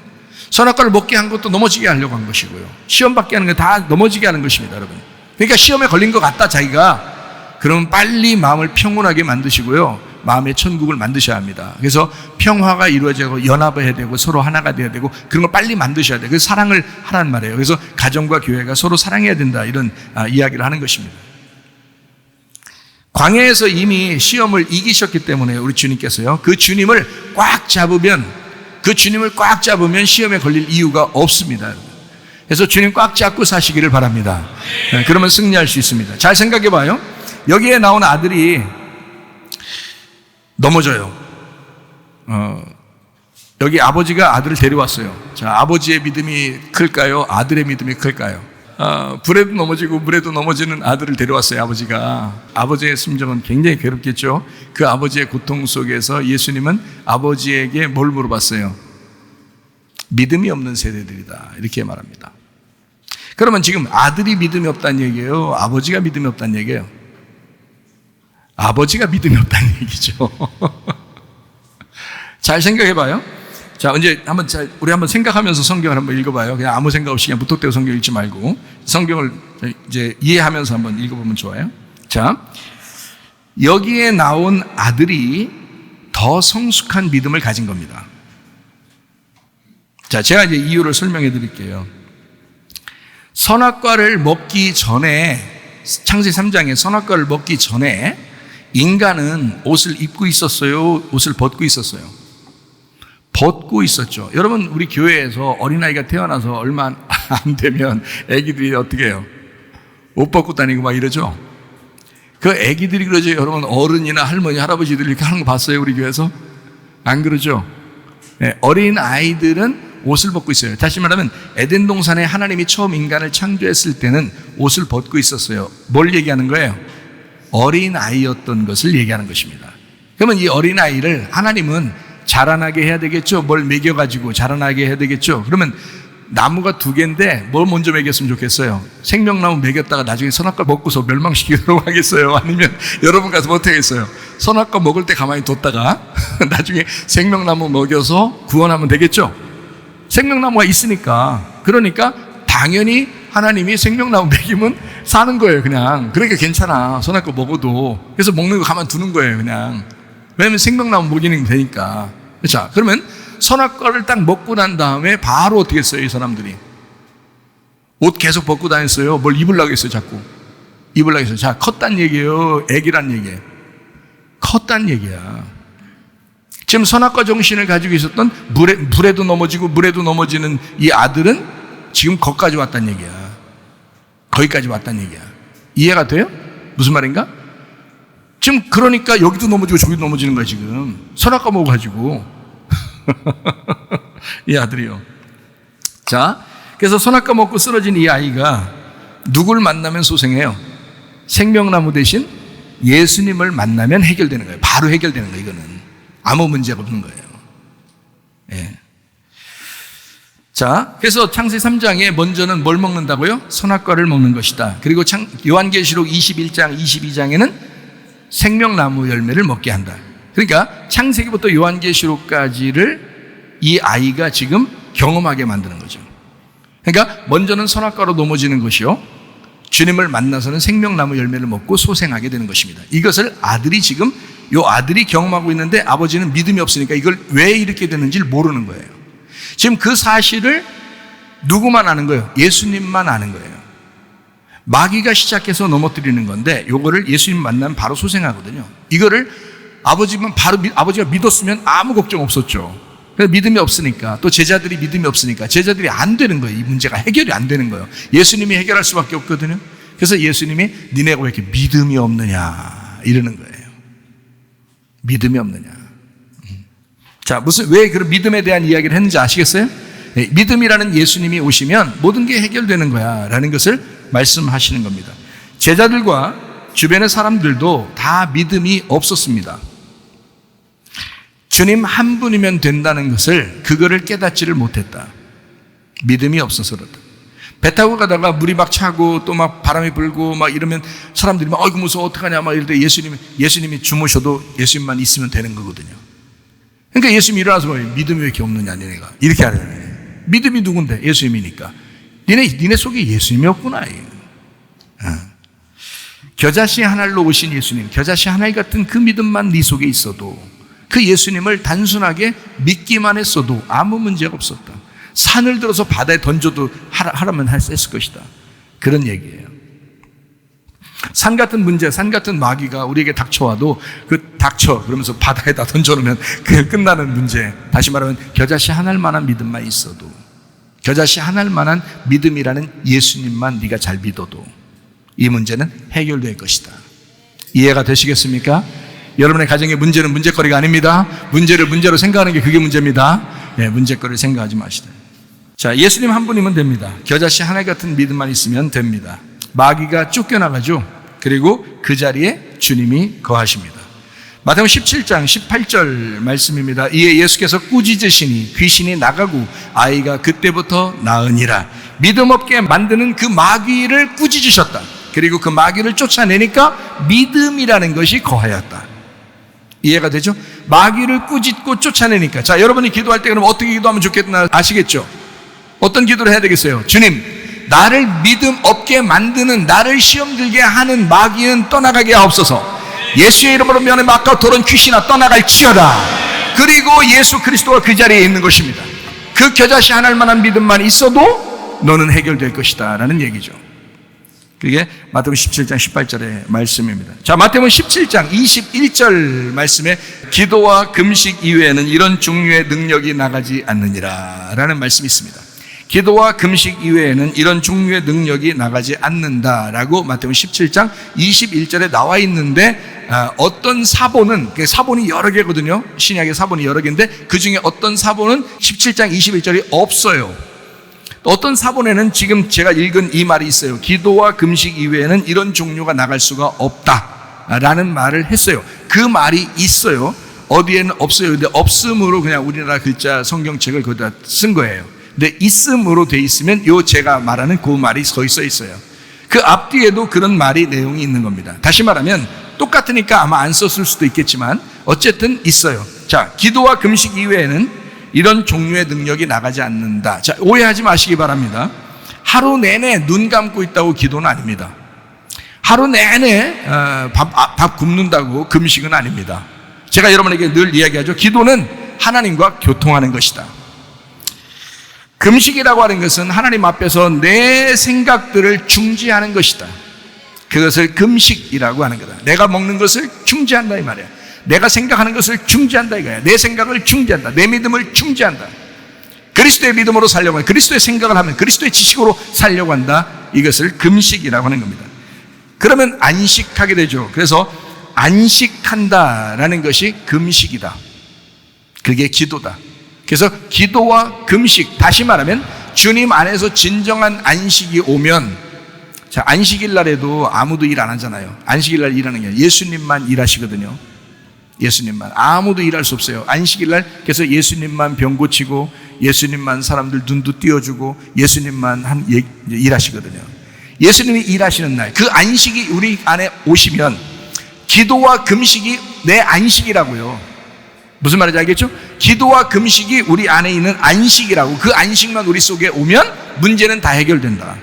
선악과를 먹게 한 것도 넘어지게 하려고 한 것이고요. 시험 받게 하는 거 다 넘어지게 하는 것입니다, 여러분. 그러니까 시험에 걸린 것 같다, 자기가. 그러면 빨리 마음을 평온하게 만드시고요. 마음의 천국을 만드셔야 합니다. 그래서 평화가 이루어지고 연합을 해야 되고 서로 하나가 돼야 되고 그런 걸 빨리 만드셔야 돼요. 그래서 사랑을 하라는 말이에요. 그래서 가정과 교회가 서로 사랑해야 된다, 이런 이야기를 하는 것입니다. 광야에서 이미 시험을 이기셨기 때문에 우리 주님께서요, 그 주님을 꽉 잡으면 시험에 걸릴 이유가 없습니다. 그래서 주님 꽉 잡고 사시기를 바랍니다. 그러면 승리할 수 있습니다. 잘 생각해 봐요. 여기에 나온 아들이 넘어져요. 여기 아버지가 아들을 데려왔어요. 자, 아버지의 믿음이 클까요? 아들의 믿음이 클까요? 불에도 넘어지고 물에도 넘어지는 아들을 데려왔어요, 아버지가. 아버지의 심정은 굉장히 괴롭겠죠. 그 아버지의 고통 속에서 예수님은 아버지에게 뭘 물어봤어요? 믿음이 없는 세대들이다, 이렇게 말합니다. 그러면 지금 아들이 믿음이 없다는 얘기예요? 아버지가 믿음이 없다는 얘기예요? 아버지가 믿음이 없다는 얘기죠. 잘 생각해 봐요. 자, 이제 우리 한번 생각하면서 성경을 한번 읽어봐요. 그냥 아무 생각 없이 그냥 무턱대고 성경 읽지 말고 성경을 이제 이해하면서 한번 읽어보면 좋아요. 자, 여기에 나온 아들이 더 성숙한 믿음을 가진 겁니다. 자, 제가 이제 이유를 설명해 드릴게요. 선악과를 먹기 전에, 창세기 3장에 선악과를 먹기 전에 인간은 옷을 입고 있었어요? 옷을 벗고 있었어요? 벗고 있었죠. 여러분, 우리 교회에서 어린아이가 태어나서 얼마 안 되면 애기들이 어떻게 해요? 옷 벗고 다니고 막 이러죠? 그 애기들이 그러죠. 여러분, 어른이나 할머니, 할아버지들 이렇게 하는 거 봤어요? 우리 교회에서? 안 그러죠? 네, 어린 아이들은 옷을 벗고 있어요. 다시 말하면 에덴 동산에 하나님이 처음 인간을 창조했을 때는 옷을 벗고 있었어요. 뭘 얘기하는 거예요? 어린 아이였던 것을 얘기하는 것입니다. 그러면 이 어린 아이를 하나님은 자라나게 해야 되겠죠. 뭘 먹여가지고 자라나게 해야 되겠죠. 그러면 나무가 2개인데 뭘 먼저 먹였으면 좋겠어요? 생명나무 먹였다가 나중에 선악과 먹고서 멸망시키도록 하겠어요? 아니면 여러분 가서 뭐 하겠어요? 선악과 먹을 때 가만히 뒀다가 나중에 생명나무 먹여서 구원하면 되겠죠. 생명나무가 있으니까. 그러니까 당연히 하나님이 생명나무 먹이면 사는 거예요, 그냥. 그러니까 괜찮아, 선악과 먹어도. 그래서 먹는 거 가만 두는 거예요, 그냥. 왜냐면 생명나무 먹이는 게 되니까. 자, 그러면 선악과를 딱 먹고 난 다음에 바로 어떻게 했어요, 이 사람들이? 옷 계속 벗고 다녔어요. 뭘 입으려고 했어요, 자꾸. 입으려고 했어요. 자, 컸단 얘기예요, 애기란 얘기예요? 컸단 얘기야. 지금 선악과 정신을 가지고 있었던 물에도 넘어지고 물에도 넘어지는 이 아들은 지금 거기까지 왔다는 얘기야. 거기까지 왔다는 얘기야. 이해가 돼요? 무슨 말인가? 지금 그러니까 여기도 넘어지고 저기도 넘어지는 거야 지금. 선악과 먹어가지고. 이 아들이요. 자, 그래서 선악과 먹고 쓰러진 이 아이가 누굴 만나면 소생해요? 생명나무 대신 예수님을 만나면 해결되는 거예요. 바로 해결되는 거예요. 이거는 아무 문제가 없는 거예요. 예. 자, 그래서 창세기 3장에 먼저는 뭘 먹는다고요? 선악과를 먹는 것이다. 그리고 요한계시록 21장, 22장에는 생명나무 열매를 먹게 한다. 그러니까 창세기부터 요한계시록까지를 이 아이가 지금 경험하게 만드는 거죠. 그러니까 먼저는 선악과로 넘어지는 것이요, 주님을 만나서는 생명나무 열매를 먹고 소생하게 되는 것입니다. 이것을 아들이 지금 아들이 경험하고 있는데 아버지는 믿음이 없으니까 이걸 왜 이렇게 되는지를 모르는 거예요. 지금 그 사실을 누구만 아는 거예요? 예수님만 아는 거예요. 마귀가 시작해서 넘어뜨리는 건데 요거를 예수님 만나면 바로 소생하거든요. 이거를 아버지가 믿었으면 아무 걱정 없었죠. 그래서 믿음이 없으니까, 또 제자들이 믿음이 없으니까 제자들이 안 되는 거예요. 이 문제가 해결이 안 되는 거예요. 예수님이 해결할 수밖에 없거든요. 그래서 예수님이 니네가 왜 이렇게 믿음이 없느냐 이러는 거예요. 믿음이 없느냐. 자, 왜 그런 믿음에 대한 이야기를 했는지 아시겠어요? 네, 믿음이라는 예수님이 오시면 모든 게 해결되는 거야 라는 것을 말씀하시는 겁니다. 제자들과 주변의 사람들도 다 믿음이 없었습니다. 주님 한 분이면 된다는 것을, 그거를 깨닫지를 못했다. 믿음이 없어서 그렇다. 배 타고 가다가 물이 막 차고 또 막 바람이 불고 막 이러면 사람들이 막 어이구 무서워 어떡하냐 막 이럴 때 예수님이 주무셔도 예수님만 있으면 되는 거거든요. 그러니까 예수님이 일어나서 믿음이 왜 이렇게 없느냐 니네가 이렇게 하려고. 믿음이 누군데? 예수님이니까. 니네 속에 예수님이 없구나. 겨자씨 한 알로 오신 예수님, 겨자씨 한 알 같은 그 믿음만 네 속에 있어도, 그 예수님을 단순하게 믿기만 했어도 아무 문제가 없었다. 산을 들어서 바다에 던져도 하라면 했을 것이다. 그런 얘기예요. 산 같은 문제, 산 같은 마귀가 우리에게 닥쳐와도 그러면서 바다에다 던져놓으면 그게 끝나는 문제. 다시 말하면 겨자씨 한 알만한 믿음만 있어도, 겨자씨 한 알만한 믿음이라는 예수님만 네가 잘 믿어도 이 문제는 해결될 것이다. 이해가 되시겠습니까? 여러분의 가정의 문제는 문제거리가 아닙니다. 문제를 문제로 생각하는 게 그게 문제입니다. 네, 문제거리를 생각하지 마시다. 자, 예수님 한 분이면 됩니다. 겨자씨 하나 같은 믿음만 있으면 됩니다. 마귀가 쫓겨나가죠. 그리고 그 자리에 주님이 거하십니다. 마태복음 17장 18절 말씀입니다. 이에 예수께서 꾸짖으시니 귀신이 나가고 아이가 그때부터 나으니라. 믿음 없게 만드는 그 마귀를 꾸짖으셨다. 그리고 그 마귀를 쫓아내니까 믿음이라는 것이 거하였다. 이해가 되죠? 마귀를 꾸짖고 쫓아내니까. 자, 여러분이 기도할 때 그럼 어떻게 기도하면 좋겠나 아시겠죠? 어떤 기도를 해야 되겠어요? 주님, 나를 믿음 없게 만드는, 나를 시험 들게 하는 마귀는 떠나가게 하옵소서. 예수의 이름으로 면에 막과 돌은 귀신아 떠나갈지어다. 그리고 예수 그리스도가 그 자리에 있는 것입니다. 그 겨자씨 한 알만한 믿음만 있어도 너는 해결될 것이다 라는 얘기죠. 그게 마태복음 17장 18절의 말씀입니다. 자, 마태복음 17장 21절 말씀에 기도와 금식 이외에는 이런 종류의 능력이 나가지 않느니라 라는 말씀이 있습니다. 기도와 금식 이외에는 이런 종류의 능력이 나가지 않는다라고 마태복음 17장 21절에 나와 있는데, 어떤 사본은, 사본이 여러 개거든요. 신약의 사본이 여러 개인데 그 중에 어떤 사본은 17장 21절이 없어요. 어떤 사본에는 지금 제가 읽은 이 말이 있어요. 기도와 금식 이외에는 이런 종류가 나갈 수가 없다라는 말을 했어요. 그 말이 있어요. 어디에는 없어요. 근데 없음으로 그냥 우리나라 글자 성경책을 거기다 쓴 거예요. 근데 있음으로 돼 있으면 제가 말하는 그 말이 거기 써 있어요. 그 앞뒤에도 그런 말이 내용이 있는 겁니다. 다시 말하면 똑같으니까 아마 안 썼을 수도 있겠지만 어쨌든 있어요. 자, 기도와 금식 이외에는 이런 종류의 능력이 나가지 않는다. 자, 오해하지 마시기 바랍니다. 하루 내내 눈 감고 있다고 기도는 아닙니다. 하루 내내 밥 굶는다고 금식은 아닙니다. 제가 여러분에게 늘 이야기하죠. 기도는 하나님과 교통하는 것이다. 금식이라고 하는 것은 하나님 앞에서 내 생각들을 중지하는 것이다. 그것을 금식이라고 하는 거다. 내가 먹는 것을 중지한다 이 말이야. 내가 생각하는 것을 중지한다 이거야. 내 생각을 중지한다. 내 믿음을 중지한다. 그리스도의 믿음으로 살려고 한다. 그리스도의 생각을 하면 그리스도의 지식으로 살려고 한다. 이것을 금식이라고 하는 겁니다. 그러면 안식하게 되죠. 그래서 안식한다라는 것이 금식이다. 그게 기도다. 그래서 기도와 금식, 다시 말하면 주님 안에서 진정한 안식이 오면, 자, 안식일 날에도 아무도 일 안 하잖아요. 안식일 날 일하는 게 예수님만 일하시거든요. 예수님만. 아무도 일할 수 없어요. 안식일 날. 그래서 예수님만 병 고치고, 예수님만 사람들 눈도 띄워주고, 예수님만 일하시거든요. 예수님이 일하시는 날, 그 안식이 우리 안에 오시면 기도와 금식이 내 안식이라고요. 무슨 말인지 알겠죠? 기도와 금식이 우리 안에 있는 안식이라고. 그 안식만 우리 속에 오면 문제는 다 해결된다.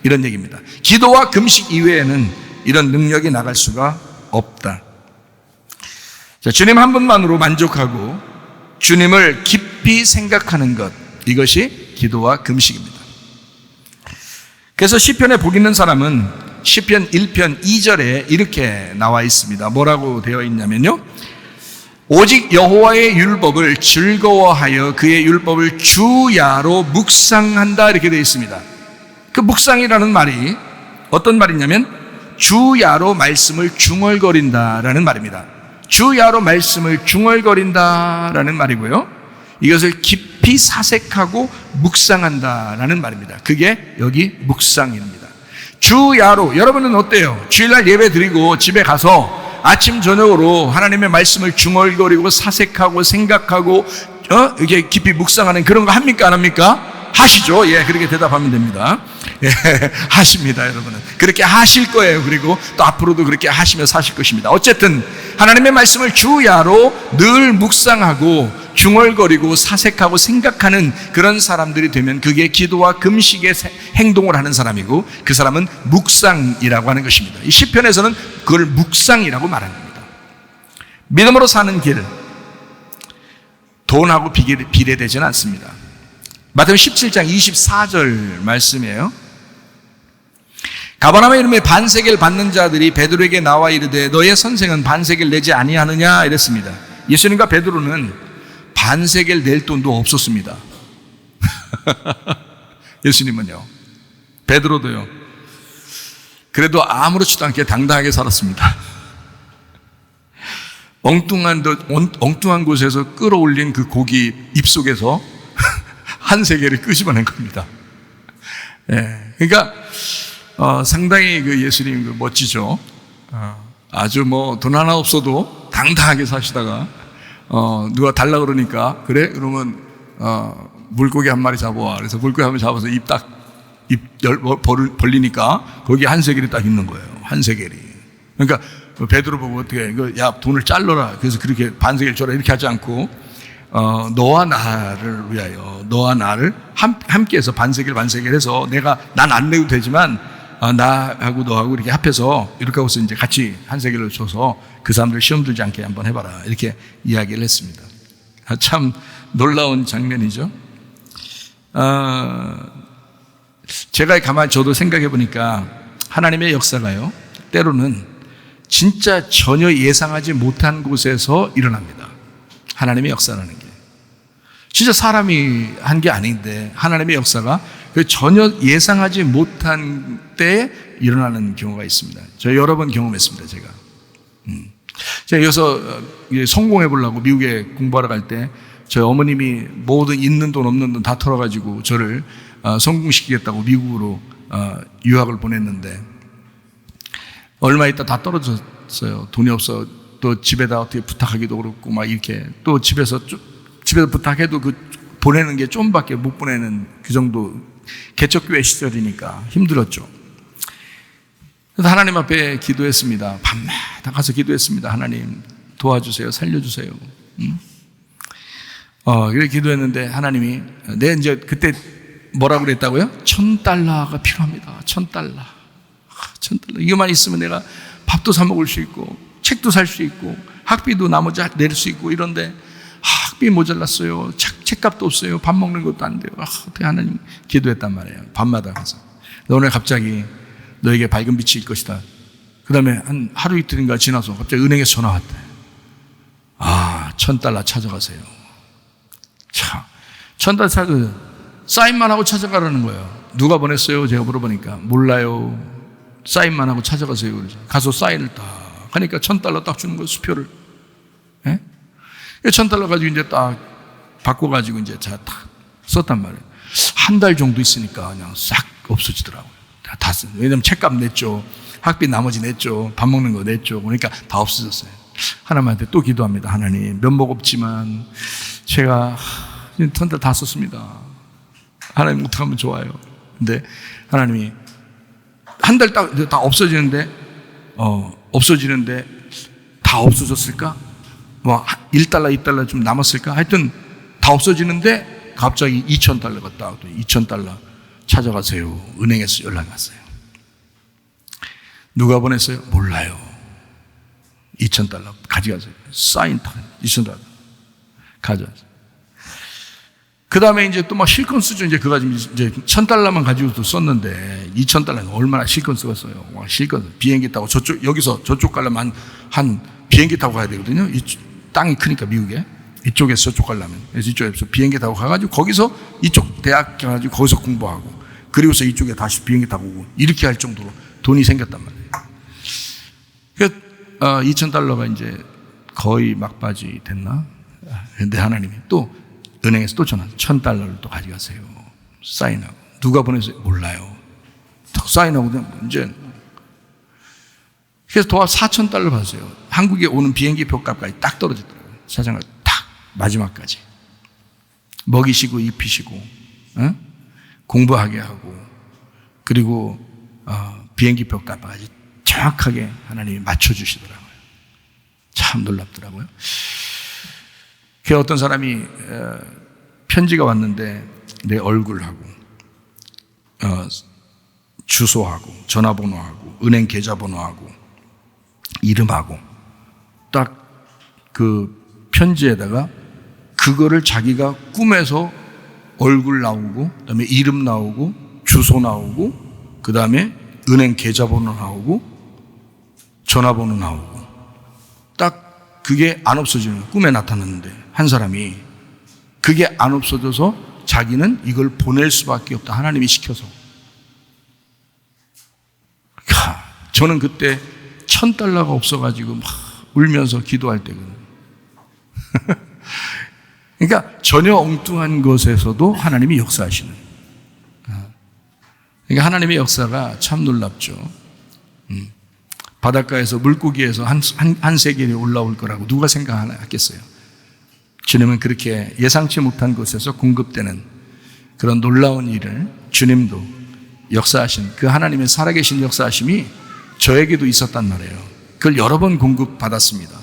이런 얘기입니다. 기도와 금식 이외에는 이런 능력이 나갈 수가 없다. 자, 주님 한 분만으로 만족하고 주님을 깊이 생각하는 것, 이것이 기도와 금식입니다. 그래서 시편에 복 있는 사람은 시편 1편 2절에 이렇게 나와 있습니다. 뭐라고 되어 있냐면요, 오직 여호와의 율법을 즐거워하여 그의 율법을 주야로 묵상한다, 이렇게 되어 있습니다. 그 묵상이라는 말이 어떤 말이냐면 주야로 말씀을 중얼거린다라는 말입니다. 주야로 말씀을 중얼거린다라는 말이고요, 이것을 깊이 사색하고 묵상한다라는 말입니다. 그게 여기 묵상입니다. 주야로. 여러분은 어때요? 주일날 예배 드리고 집에 가서 아침 저녁으로 하나님의 말씀을 중얼거리고 사색하고 생각하고 이게 깊이 묵상하는 그런 거 합니까? 안 합니까? 하시죠. 예, 그렇게 대답하면 됩니다. 예, 하십니다, 여러분은. 그렇게 하실 거예요. 그리고 또 앞으로도 그렇게 하시며 사실 것입니다. 어쨌든 하나님의 말씀을 주야로 늘 묵상하고 중얼거리고 사색하고 생각하는 그런 사람들이 되면 그게 기도와 금식의 행동을 하는 사람이고, 그 사람은 묵상이라고 하는 것입니다. 이 시편에서는 그걸 묵상이라고 말하는 겁니다. 믿음으로 사는 길, 돈하고 비례되지는 않습니다. 마태복음 17장 24절 말씀이에요. 가버나움의 이름에 반세계를 받는 자들이 베드로에게 나와 이르되 너의 선생은 반세계를 내지 아니하느냐 이랬습니다. 예수님과 베드로는 반세계를 낼 돈도 없었습니다. 예수님은요, 베드로도요. 그래도 아무렇지도 않게 당당하게 살았습니다. 엉뚱한 곳에서 끌어올린 그 고기 입속에서 한 세계를 끄집어낸 겁니다. 예, 그러니까 상당히 그 예수님 멋지죠. 아주 뭐 돈 하나 없어도 당당하게 사시다가 누가 달라 그러니까 그래? 그러면 물고기 한 마리 잡아와. 그래서 물고기 한 마리 잡아서 입 벌리니까 거기에 한 세겔이 딱 있는 거예요. 한 세겔이. 그러니까 베드로 보고 어떻게 야 돈을 잘라라. 그래서 그렇게 반세겔 줘라 이렇게 하지 않고 너와 나를 위하여, 너와 나를 함께해서 반세겔 해서 난 안 내도 되지만 나하고 너하고 이렇게 합해서 이렇게 하고서 이제 같이 한 세겔을 줘서 그 사람들 시험 들지 않게 한번 해봐라, 이렇게 이야기를 했습니다. 참 놀라운 장면이죠. 제가 가만히 저도 생각해 보니까 하나님의 역사가요, 때로는 진짜 전혀 예상하지 못한 곳에서 일어납니다. 하나님의 역사라는 게 진짜 사람이 한 게 아닌데 하나님의 역사가 전혀 예상하지 못한 때에 일어나는 경우가 있습니다. 저 여러 번 경험했습니다. 제가 여기서 성공해 보려고 미국에 공부하러 갈 때 저희 어머님이 모든 있는 돈 없는 돈 다 털어가지고 저를 성공시키겠다고 미국으로 유학을 보냈는데 얼마 있다 다 떨어졌어요. 돈이 없어. 또 집에다 어떻게 부탁하기도 그렇고 막 이렇게 또 집에서 부탁해도 그 보내는 게 좀밖에 못 보내는 그 정도 개척교회 시절이니까 힘들었죠. 그래서 하나님 앞에 기도했습니다. 밤마다 가서 기도했습니다. 하나님 도와주세요, 살려주세요. 그렇게 기도했는데 하나님이 이제 그때 뭐라고 그랬다고요? $1,000가 필요합니다. $1,000. 이것만 있으면 내가 밥도 사 먹을 수 있고 책도 살 수 있고 학비도 나머지 낼 수 있고 이런데 학비 모자랐어요. 책값도 없어요. 밥 먹는 것도 안 돼요. 어떻게 하나님 기도했단 말이에요. 밤마다 가서. 오늘 갑자기 너에게 밝은 빛이 있을 것이다. 그 다음에 한 하루 이틀인가 지나서 갑자기 은행에서 전화 왔대. $1,000 찾아가세요. 참, $1,000 찾아가세요. 사인만 하고 찾아가라는 거예요. 누가 보냈어요? 제가 물어보니까 몰라요. 사인만 하고 찾아가세요. 그래서 가서 사인을 딱 하니까 $1,000 딱 주는 거예요. 수표를. 예? $1,000 가지고 이제 딱 바꿔가지고 이제 제가 딱 썼단 말이에요. 한 달 정도 있으니까 그냥 싹 없어지더라고요. 다 썼어요. 왜냐면 책값 냈죠. 학비 나머지 냈죠. 밥 먹는 거 냈죠. 그러니까 다 없어졌어요. 하나님한테 또 기도합니다. 하나님, 면목 없지만 제가 $1,000 다 썼습니다. 하나님 어떡하면 좋아요. 근데 하나님이 한 달 다 없어지는데 다 없어졌을까? 뭐 $1, $2 좀 남았을까? 하여튼 다 없어지는데 갑자기 $2,000가 딱 $2,000 찾아가세요. 은행에서 연락이 왔어요. 누가 보냈어요? 몰라요. $2,000 가져가세요. 사인 $2,000 가져가세요. 그 다음에 이제 또 막 실컷 쓰죠. 이제 그거 가지고 이제 $1,000만 가지고도 썼는데 $2,000는 얼마나 실컷 썼어요. 와, 실컷 비행기 타고 여기서 저쪽 가려면 한 비행기 타고 가야 되거든요. 땅이 크니까 미국에 이쪽에서 저쪽 가려면. 그래서 이쪽에서 비행기 타고 가가지고 거기서 이쪽 대학 가가지고 거기서 공부하고 그리고서 이쪽에 다시 비행기 타고 오고 이렇게 할 정도로 돈이 생겼단 말이에요. 그러니까 $2,000가 이제 거의 막바지 됐나? 근데 하나님이 또 은행에서 또 전화, $1,000를 또 가져가세요. 사인하고. 누가 보냈어요? 몰라요. 딱 사인하고 이제 그래서 도합 $4,000 받았어요. 한국에 오는 비행기 표값까지 딱 떨어졌더라고요. 사장을 딱 마지막까지 먹이시고 입히시고 공부하게 하고 그리고 비행기 표값까지 정확하게 하나님이 맞춰주시더라고요. 참 놀랍더라고요. 그 어떤 사람이 편지가 왔는데 내 얼굴하고 주소하고 전화번호하고 은행 계좌번호하고 이름하고 딱 그 편지에다가 그거를 자기가 꿈에서 얼굴 나오고 그다음에 이름 나오고 주소 나오고 그다음에 은행 계좌번호 나오고 전화번호 나오고 딱 그게 안 없어지는 거예요. 꿈에 나타났는데 한 사람이 그게 안 없어져서 자기는 이걸 보낼 수밖에 없다. 하나님이 시켜서. 저는 그때 $1,000가 없어가지고 막 울면서 기도할 때거든요. 그러니까 전혀 엉뚱한 것에서도 하나님이 역사하시는. 그러니까 하나님의 역사가 참 놀랍죠. 바닷가에서 물고기에서 한 세겔이 올라올 거라고 누가 생각하겠어요? 주님은 그렇게 예상치 못한 곳에서 공급되는 그런 놀라운 일을 주님도 역사하신 그 하나님의 살아계신 역사하심이 저에게도 있었단 말이에요. 그걸 여러 번 공급받았습니다.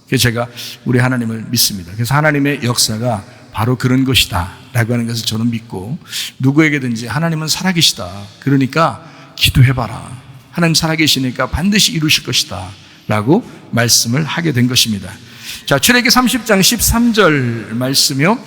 그래서 제가 우리 하나님을 믿습니다. 그래서 하나님의 역사가 바로 그런 것이다 라고 하는 것을 저는 믿고 누구에게든지 하나님은 살아계시다. 그러니까 기도해봐라. 하나님 살아계시니까 반드시 이루실 것이다 라고 말씀을 하게 된 것입니다. 자, 출애굽기 30장 13절 말씀이요.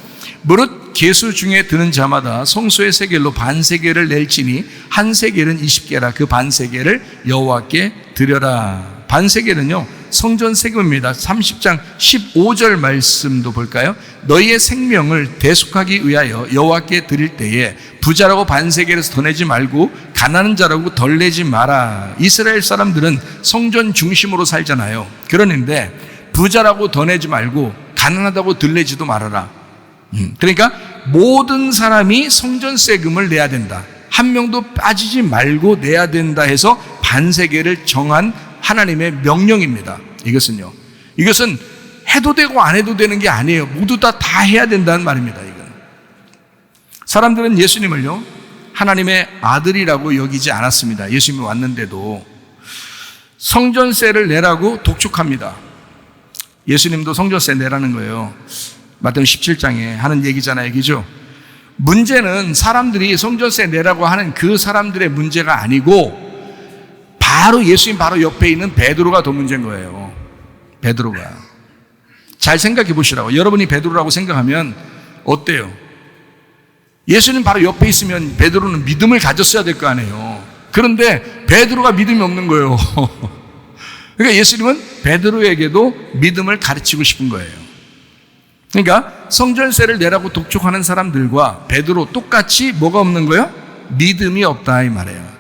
무릇 계수 중에 드는 자마다 성소의 세겔로 반세겔을 낼지니 한 세겔은 20개라. 그 반세겔을 여호와께 드려라. 반세겔은요 성전 세금입니다. 30장 15절 말씀도 볼까요? 너희의 생명을 대속하기 위하여 여호와께 드릴 때에 부자라고 반세겔에서 더 내지 말고 가난한 자라고 덜 내지 마라. 이스라엘 사람들은 성전 중심으로 살잖아요. 그러는데 부자라고 더 내지 말고 가난하다고 덜 내지도 말아라. 그러니까 모든 사람이 성전 세금을 내야 된다. 한 명도 빠지지 말고 내야 된다 해서 반세겔을 정한 하나님의 명령입니다. 이것은 해도 되고 안 해도 되는 게 아니에요. 모두 다 해야 된다는 말입니다. 이건. 사람들은 예수님을요 하나님의 아들이라고 여기지 않았습니다. 예수님이 왔는데도 성전세를 내라고 독촉합니다. 예수님도 성전세 내라는 거예요. 마태복음 17장에 하는 얘기잖아요. 얘기죠. 문제는 사람들이 성전세 내라고 하는 그 사람들의 문제가 아니고 바로 예수님 바로 옆에 있는 베드로가 더 문제인 거예요. 베드로가. 잘 생각해 보시라고. 여러분이 베드로라고 생각하면 어때요? 예수님 바로 옆에 있으면 베드로는 믿음을 가졌어야 될 거 아니에요. 그런데 베드로가 믿음이 없는 거예요. 그러니까 예수님은 베드로에게도 믿음을 가르치고 싶은 거예요. 그러니까 성전세를 내라고 독촉하는 사람들과 베드로 똑같이 뭐가 없는 거예요? 믿음이 없다 이 말이에요.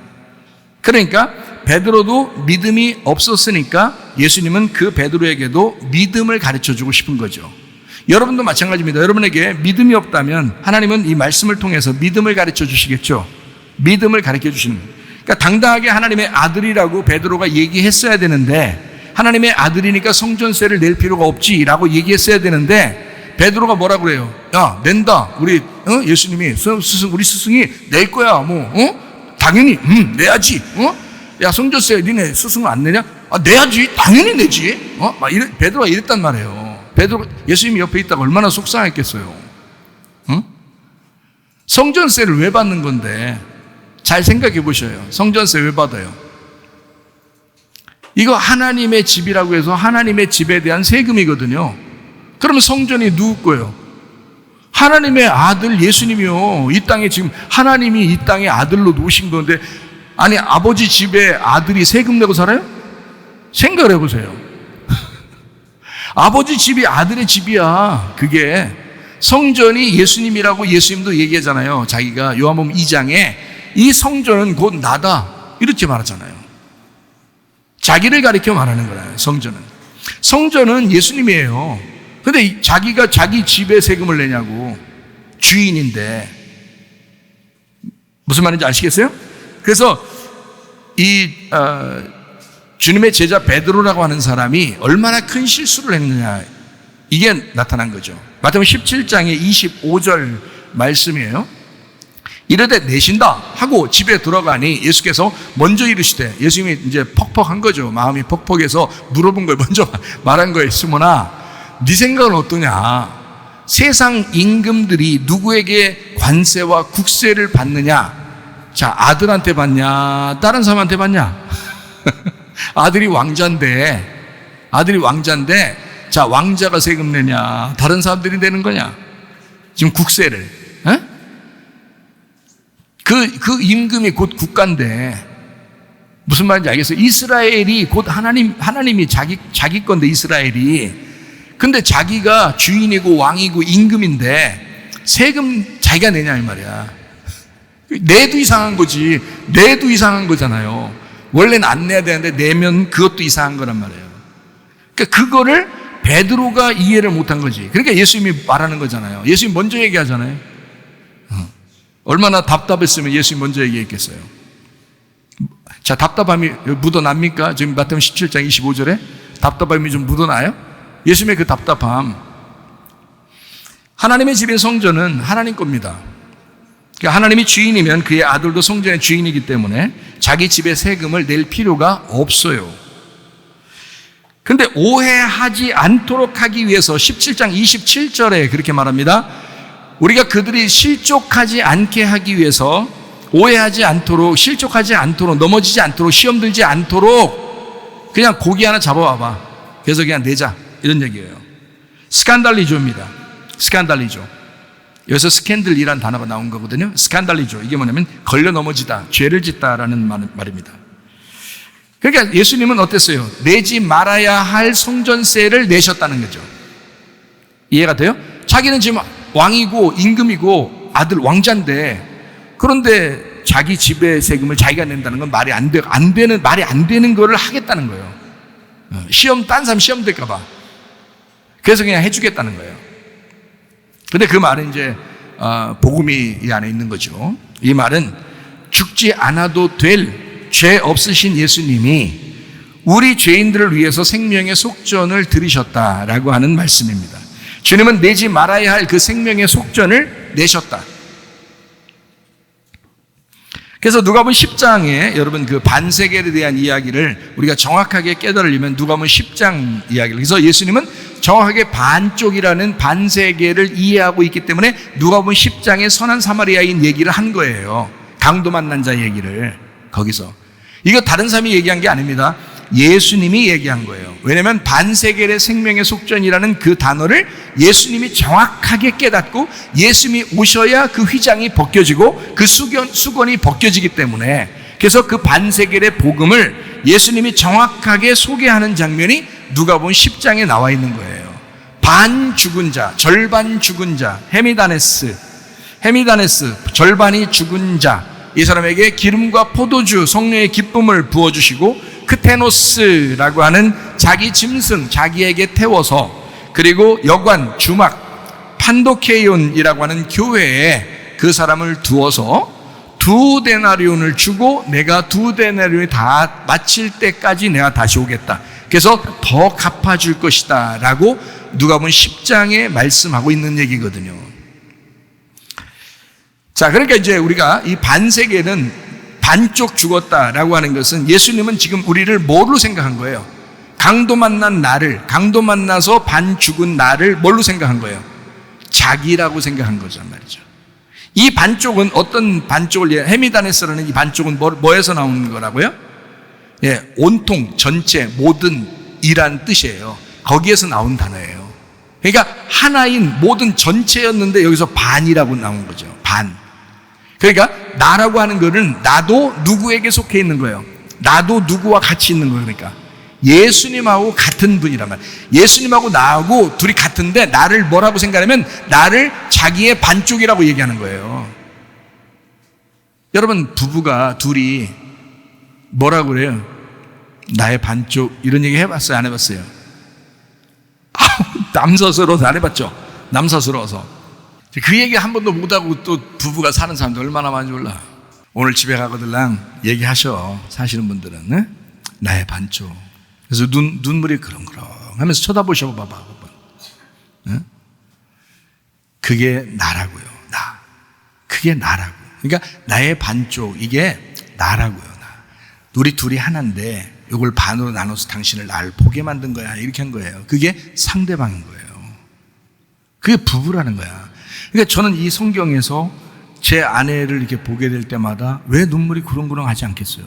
그러니까 베드로도 믿음이 없었으니까 예수님은 그 베드로에게도 믿음을 가르쳐주고 싶은 거죠. 여러분도 마찬가지입니다. 여러분에게 믿음이 없다면 하나님은 이 말씀을 통해서 믿음을 가르쳐 주시겠죠. 믿음을 가르쳐 주시는 거예요. 그러니까 당당하게 하나님의 아들이라고 베드로가 얘기했어야 되는데, 하나님의 아들이니까 성전세를 낼 필요가 없지라고 얘기했어야 되는데 베드로가 뭐라 그래요? 야, 낸다. 우리 예수님이 우리 스승이 낼 거야. 당연히 내야지. 야, 성전세 니네 스승은 안 내냐? 아, 내야지. 당연히 내지. 베드로가 이랬단 말이에요. 베드로, 예수님이 옆에 있다가 얼마나 속상했겠어요. 성전세를 왜 받는 건데? 잘 생각해 보셔요. 성전세 왜 받아요? 이거 하나님의 집이라고 해서 하나님의 집에 대한 세금이거든요. 그러면 성전이 누구 거예요? 하나님의 아들 예수님이요. 이 땅에 지금 하나님이 이 땅에 아들로 놓으신 건데, 아니 아버지 집에 아들이 세금 내고 살아요? 생각을 해보세요. 아버지 집이 아들의 집이야. 그게 성전이 예수님이라고 예수님도 얘기하잖아요. 자기가 요한복음 2장에 이 성전은 곧 나다 이렇게 말하잖아요. 자기를 가리켜 말하는 거예요. 성전은 예수님이에요. 근데 자기가 자기 집에 세금을 내냐고. 주인인데. 무슨 말인지 아시겠어요? 그래서 주님의 제자 베드로라고 하는 사람이 얼마나 큰 실수를 했느냐, 이게 나타난 거죠. 마태복음 17장의 25절 말씀이에요. 이르되 내신다 하고 집에 들어가니 예수께서 먼저 이르시되, 예수님이 이제 퍽퍽한 거죠. 마음이 퍽퍽해서 물어본 걸 먼저 말한 거예요. 시몬아, 네 생각은 어떠냐? 세상 임금들이 누구에게 관세와 국세를 받느냐? 자, 아들한테 받냐? 다른 사람한테 받냐? 아들이 왕자인데, 자, 왕자가 세금 내냐? 다른 사람들이 내는 거냐? 지금 국세를. 그 임금이 곧 국가인데, 무슨 말인지 알겠어요? 이스라엘이 곧 하나님이 자기 건데, 이스라엘이. 근데 자기가 주인이고 왕이고 임금인데, 세금 자기가 내냐, 이 말이야. 내도 이상한 거지. 내도 이상한 거잖아요. 원래는 안 내야 되는데 내면 그것도 이상한 거란 말이에요. 그러니까 그거를 베드로가 이해를 못한 거지. 그러니까 예수님이 말하는 거잖아요. 예수님이 먼저 얘기하잖아요. 얼마나 답답했으면 예수님이 먼저 얘기했겠어요. 자, 답답함이 묻어납니까? 지금 마태복음 17장 25절에 답답함이 좀 묻어나요? 예수님의 그 답답함. 하나님의 집인 성전은 하나님 겁니다. 그러니까 하나님이 주인이면 그의 아들도 성전의 주인이기 때문에 자기 집에 세금을 낼 필요가 없어요. 그런데 오해하지 않도록 하기 위해서 17장 27절에 그렇게 말합니다. 우리가 그들이 실족하지 않게 하기 위해서, 오해하지 않도록, 실족하지 않도록, 넘어지지 않도록, 시험 들지 않도록 그냥 고기 하나 잡아와봐. 그래서 그냥 내자, 이런 얘기예요. 스칸달리조입니다. 스칸달리조. 여기서 스캔들이라는 단어가 나온 거거든요. 스칸달리조. 이게 뭐냐면 걸려 넘어지다, 죄를 짓다라는 말입니다. 그러니까 예수님은 어땠어요? 내지 말아야 할 성전세를 내셨다는 거죠. 이해가 돼요? 자기는 지금 왕이고 임금이고 아들 왕자인데, 그런데 자기 집의 세금을 자기가 낸다는 건 말이 안 되는 거를 하겠다는 거예요. 딴 사람 시험 될까 봐. 그래서 그냥 해주겠다는 거예요. 근데 그 말은 이제 복음이 이 안에 있는 거죠. 이 말은 죽지 않아도 될 죄 없으신 예수님이 우리 죄인들을 위해서 생명의 속전을 들이셨다라고 하는 말씀입니다. 주님은 내지 말아야 할 그 생명의 속전을 내셨다. 그래서 누가복음 10장에 여러분 그 반세겔에 대한 이야기를 우리가 정확하게 깨달으려면 누가복음 10장 이야기를, 그래서 예수님은 정확하게 반쪽이라는 반세겔을 이해하고 있기 때문에 누가복음 10장의 선한 사마리아인 얘기를 한 거예요. 강도 만난 자 얘기를 거기서. 이거 다른 사람이 얘기한 게 아닙니다. 예수님이 얘기한 거예요. 왜냐하면 반세겔의 생명의 속전이라는 그 단어를 예수님이 정확하게 깨닫고 예수님이 오셔야 그 휘장이 벗겨지고 그 수건이 벗겨지기 때문에, 그래서 그 반세겔의 복음을 예수님이 정확하게 소개하는 장면이 누가복음 10장에 나와 있는 거예요. 반 죽은 자, 절반 죽은 자, 헤미다네스, 절반이 죽은 자, 이 사람에게 기름과 포도주, 성령의 기쁨을 부어주시고 크테노스라고 하는 자기 짐승, 자기에게 태워서, 그리고 여관, 주막, 판도케이온이라고 하는 교회에 그 사람을 두어서 2데나리온을 주고 내가 2데나리온이 다 마칠 때까지 내가 다시 오겠다. 그래서 더 갚아줄 것이다 라고 누가복음 10장에 말씀하고 있는 얘기거든요. 자, 그러니까 이제 우리가 이 반세계는 반쪽 죽었다라고 하는 것은 예수님은 지금 우리를 뭐로 생각한 거예요? 강도 만나서 반 죽은 나를 뭘로 생각한 거예요? 자기라고 생각한 거란 말이죠. 이 반쪽은 어떤 반쪽을, 헤미다네스라는 이 반쪽은 뭐에서 나오는 거라고요? 예, 온통, 전체, 모든 이란 뜻이에요. 거기에서 나온 단어예요. 그러니까 하나인 모든 전체였는데 여기서 반이라고 나온 거죠. 반. 그러니까 나라고 하는 거는 나도 누구에게 속해 있는 거예요. 나도 누구와 같이 있는 거예요. 그러니까 예수님하고 같은 분이란 말이에요. 예수님하고 나하고 둘이 같은데 나를 뭐라고 생각하면 나를 자기의 반쪽이라고 얘기하는 거예요. 여러분, 부부가 둘이 뭐라고 그래요? 나의 반쪽, 이런 얘기 해봤어요? 안 해봤어요? 남사스러워서 안 해봤죠? 남사스러워서. 그 얘기 한 번도 못하고 또 부부가 사는 사람도 얼마나 많은지 몰라. 오늘 집에 가거들랑 얘기하셔. 사시는 분들은. 네? 나의 반쪽. 그래서 눈물이 그렁그렁 하면서 쳐다보셔 봐봐. 네? 그게 나라고요. 나. 그게 나라고. 그러니까 나의 반쪽, 이게 나라고요. 나. 우리 둘이 하나인데 이걸 반으로 나눠서 당신을 나를 보게 만든 거야. 이렇게 한 거예요. 그게 상대방인 거예요. 그게 부부라는 거야. 그러니까 저는 이 성경에서 제 아내를 이렇게 보게 될 때마다 왜 눈물이 구렁구렁 하지 않겠어요?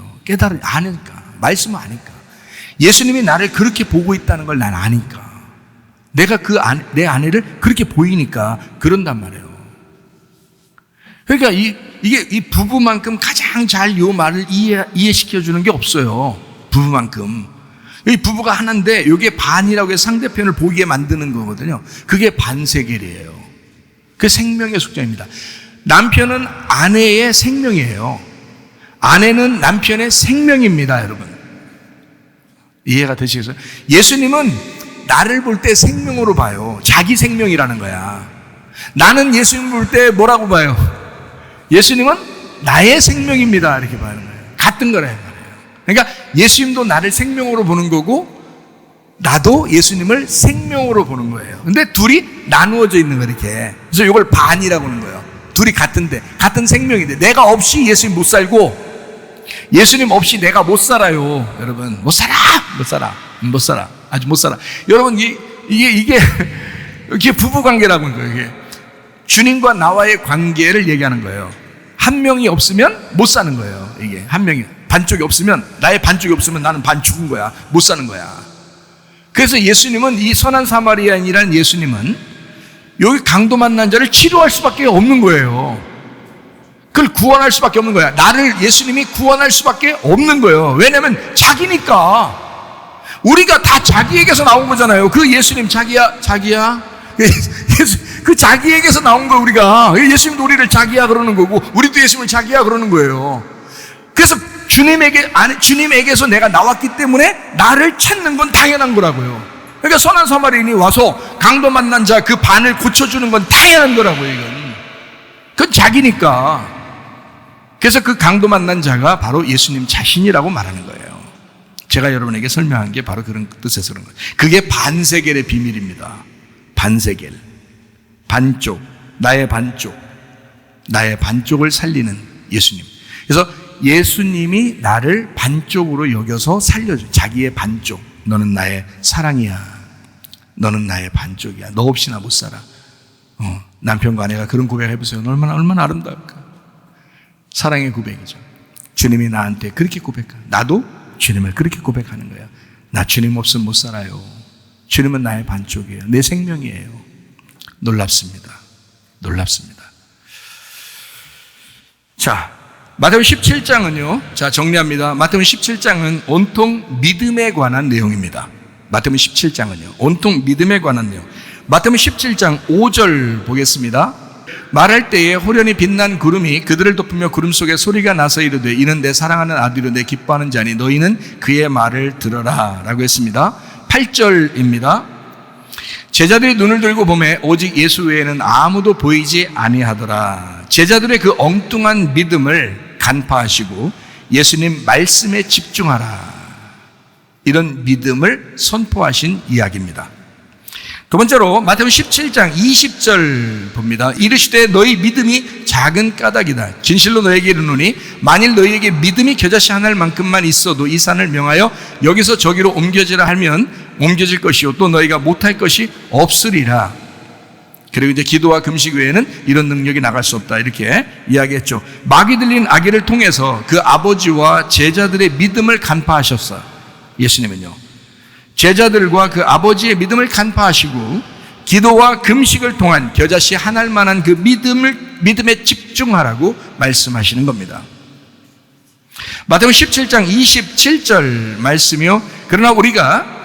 아니까. 말씀을 아니까. 예수님이 나를 그렇게 보고 있다는 걸 난 아니까. 내가 내 아내를 그렇게 보이니까 그런단 말이에요. 그러니까 이 부부만큼 가장 잘 이 말을 이해시켜주는 게 없어요. 부부만큼. 이 부부가 하나인데 이게 반이라고 해서 상대편을 보이게 만드는 거거든요. 그게 반세겔이에요. 그 생명의 속죄입니다. 남편은 아내의 생명이에요. 아내는 남편의 생명입니다, 여러분. 이해가 되시겠어요? 예수님은 나를 볼 때 생명으로 봐요. 자기 생명이라는 거야. 나는 예수님 볼 때 뭐라고 봐요? 예수님은 나의 생명입니다, 이렇게 봐는 거예요. 같은 거래요. 그러니까 예수님도 나를 생명으로 보는 거고 나도 예수님을 생명으로 보는 거예요. 근데 둘이 나누어져 있는 거 이렇게. 그래서 이걸 반이라고 하는 거예요. 둘이 같은데, 같은 생명인데 내가 없이 예수님 못 살고 예수님 없이 내가 못 살아요. 여러분, 못 살아. 아주 못 살아. 여러분, 이게 부부 관계라고 하는 거예요. 이게 주님과 나와의 관계를 얘기하는 거예요. 한 명이 없으면 못 사는 거예요. 이게 한 명이, 반쪽이 없으면, 나의 반쪽이 없으면 나는 반 죽은 거야. 못 사는 거야. 그래서 예수님은, 이 선한 사마리아인이라는 예수님은 여기 강도 만난 자를 치료할 수밖에 없는 거예요. 그걸 구원할 수밖에 없는 거야. 나를 예수님이 구원할 수밖에 없는 거예요. 왜냐면 자기니까. 우리가 다 자기에게서 나온 거잖아요. 그 예수님 자기야. 그 자기에게서 나온 거 우리가. 예수님도 우리를 자기야 그러는 거고 우리도 예수님을 자기야 그러는 거예요. 그래서 주님에게서 내가 나왔기 때문에 나를 찾는 건 당연한 거라고요. 그러니까 선한 사마리아인이 와서 강도 만난 자 그 반을 고쳐주는 건 당연한 거라고요. 이건. 그건 자기니까. 그래서 그 강도 만난 자가 바로 예수님 자신이라고 말하는 거예요. 제가 여러분에게 설명한 게 바로 그런 뜻에서 그런 거예요. 그게 반세겔의 비밀입니다. 반세겔. 반쪽. 나의 반쪽을 살리는 예수님. 그래서 예수님이 나를 반쪽으로 여겨서 살려줘. 자기의 반쪽. 너는 나의 사랑이야. 너는 나의 반쪽이야. 너 없이 나 못 살아. 남편과 아내가 그런 고백을 해보세요. 얼마나 아름다울까. 사랑의 고백이죠. 주님이 나한테 그렇게 고백하. 나도 주님을 그렇게 고백하는 거야. 나 주님 없으면 못 살아요. 주님은 나의 반쪽이에요. 내 생명이에요. 놀랍습니다. 자, 마태복음 17장은요, 자, 정리합니다. 마태복음 17장은 온통 믿음에 관한 내용입니다. 마태복음 17장은요, 온통 믿음에 관한 내용. 마태복음 17장 5절 보겠습니다. 말할 때에 호련히 빛난 구름이 그들을 덮으며 구름 속에 소리가 나서 이르되 이는 내 사랑하는 아들이요 내 기뻐하는 자니 너희는 그의 말을 들어라 라고 했습니다. 8절입니다. 제자들이 눈을 들고 보매 오직 예수 외에는 아무도 보이지 아니하더라. 제자들의 그 엉뚱한 믿음을 간파하시고 예수님 말씀에 집중하라, 이런 믿음을 선포하신 이야기입니다. 두 번째로 마태복음 17장 20절 봅니다. 이르시되 너희 믿음이 작은 까닭이다. 진실로 너에게 이르노니 만일 너희에게 믿음이 겨자씨 하나일 만큼만 있어도 이 산을 명하여 여기서 저기로 옮겨지라 하면 옮겨질 것이요 또 너희가 못할 것이 없으리라. 그리고 이제 기도와 금식 외에는 이런 능력이 나갈 수 없다, 이렇게 이야기했죠. 마귀 들린 아기를 통해서 그 아버지와 제자들의 믿음을 간파하셨어요. 예수님은요, 제자들과 그 아버지의 믿음을 간파하시고 기도와 금식을 통한 겨자씨 하나일 만한 그 믿음에 집중하라고 말씀하시는 겁니다. 마태복음 17장 27절 말씀이요. 그러나 우리가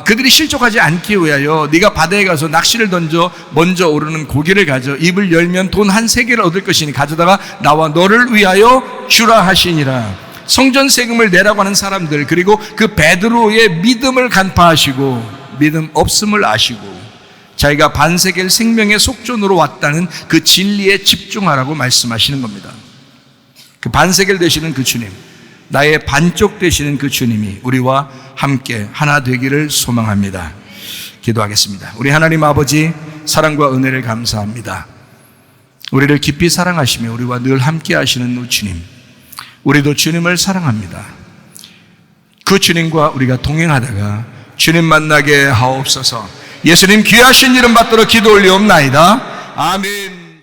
그들이 실족하지 않기 위하여 네가 바다에 가서 낚시를 던져 먼저 오르는 고기를 가져 입을 열면 돈 한 3개를 얻을 것이니 가져다가 나와 너를 위하여 주라 하시니라. 성전 세금을 내라고 하는 사람들, 그리고 그 베드로의 믿음을 간파하시고 믿음 없음을 아시고 자기가 반세겔 생명의 속전으로 왔다는 그 진리에 집중하라고 말씀하시는 겁니다. 그 반세겔 되시는 그 주님, 나의 반쪽 되시는 그 주님이 우리와 함께 하나 되기를 소망합니다. 기도하겠습니다. 우리 하나님 아버지, 사랑과 은혜를 감사합니다. 우리를 깊이 사랑하시며 우리와 늘 함께 하시는 주님, 우리도 주님을 사랑합니다. 그 주님과 우리가 동행하다가 주님 만나게 하옵소서. 예수님 귀하신 이름 받들어 기도 올리옵나이다. 아멘.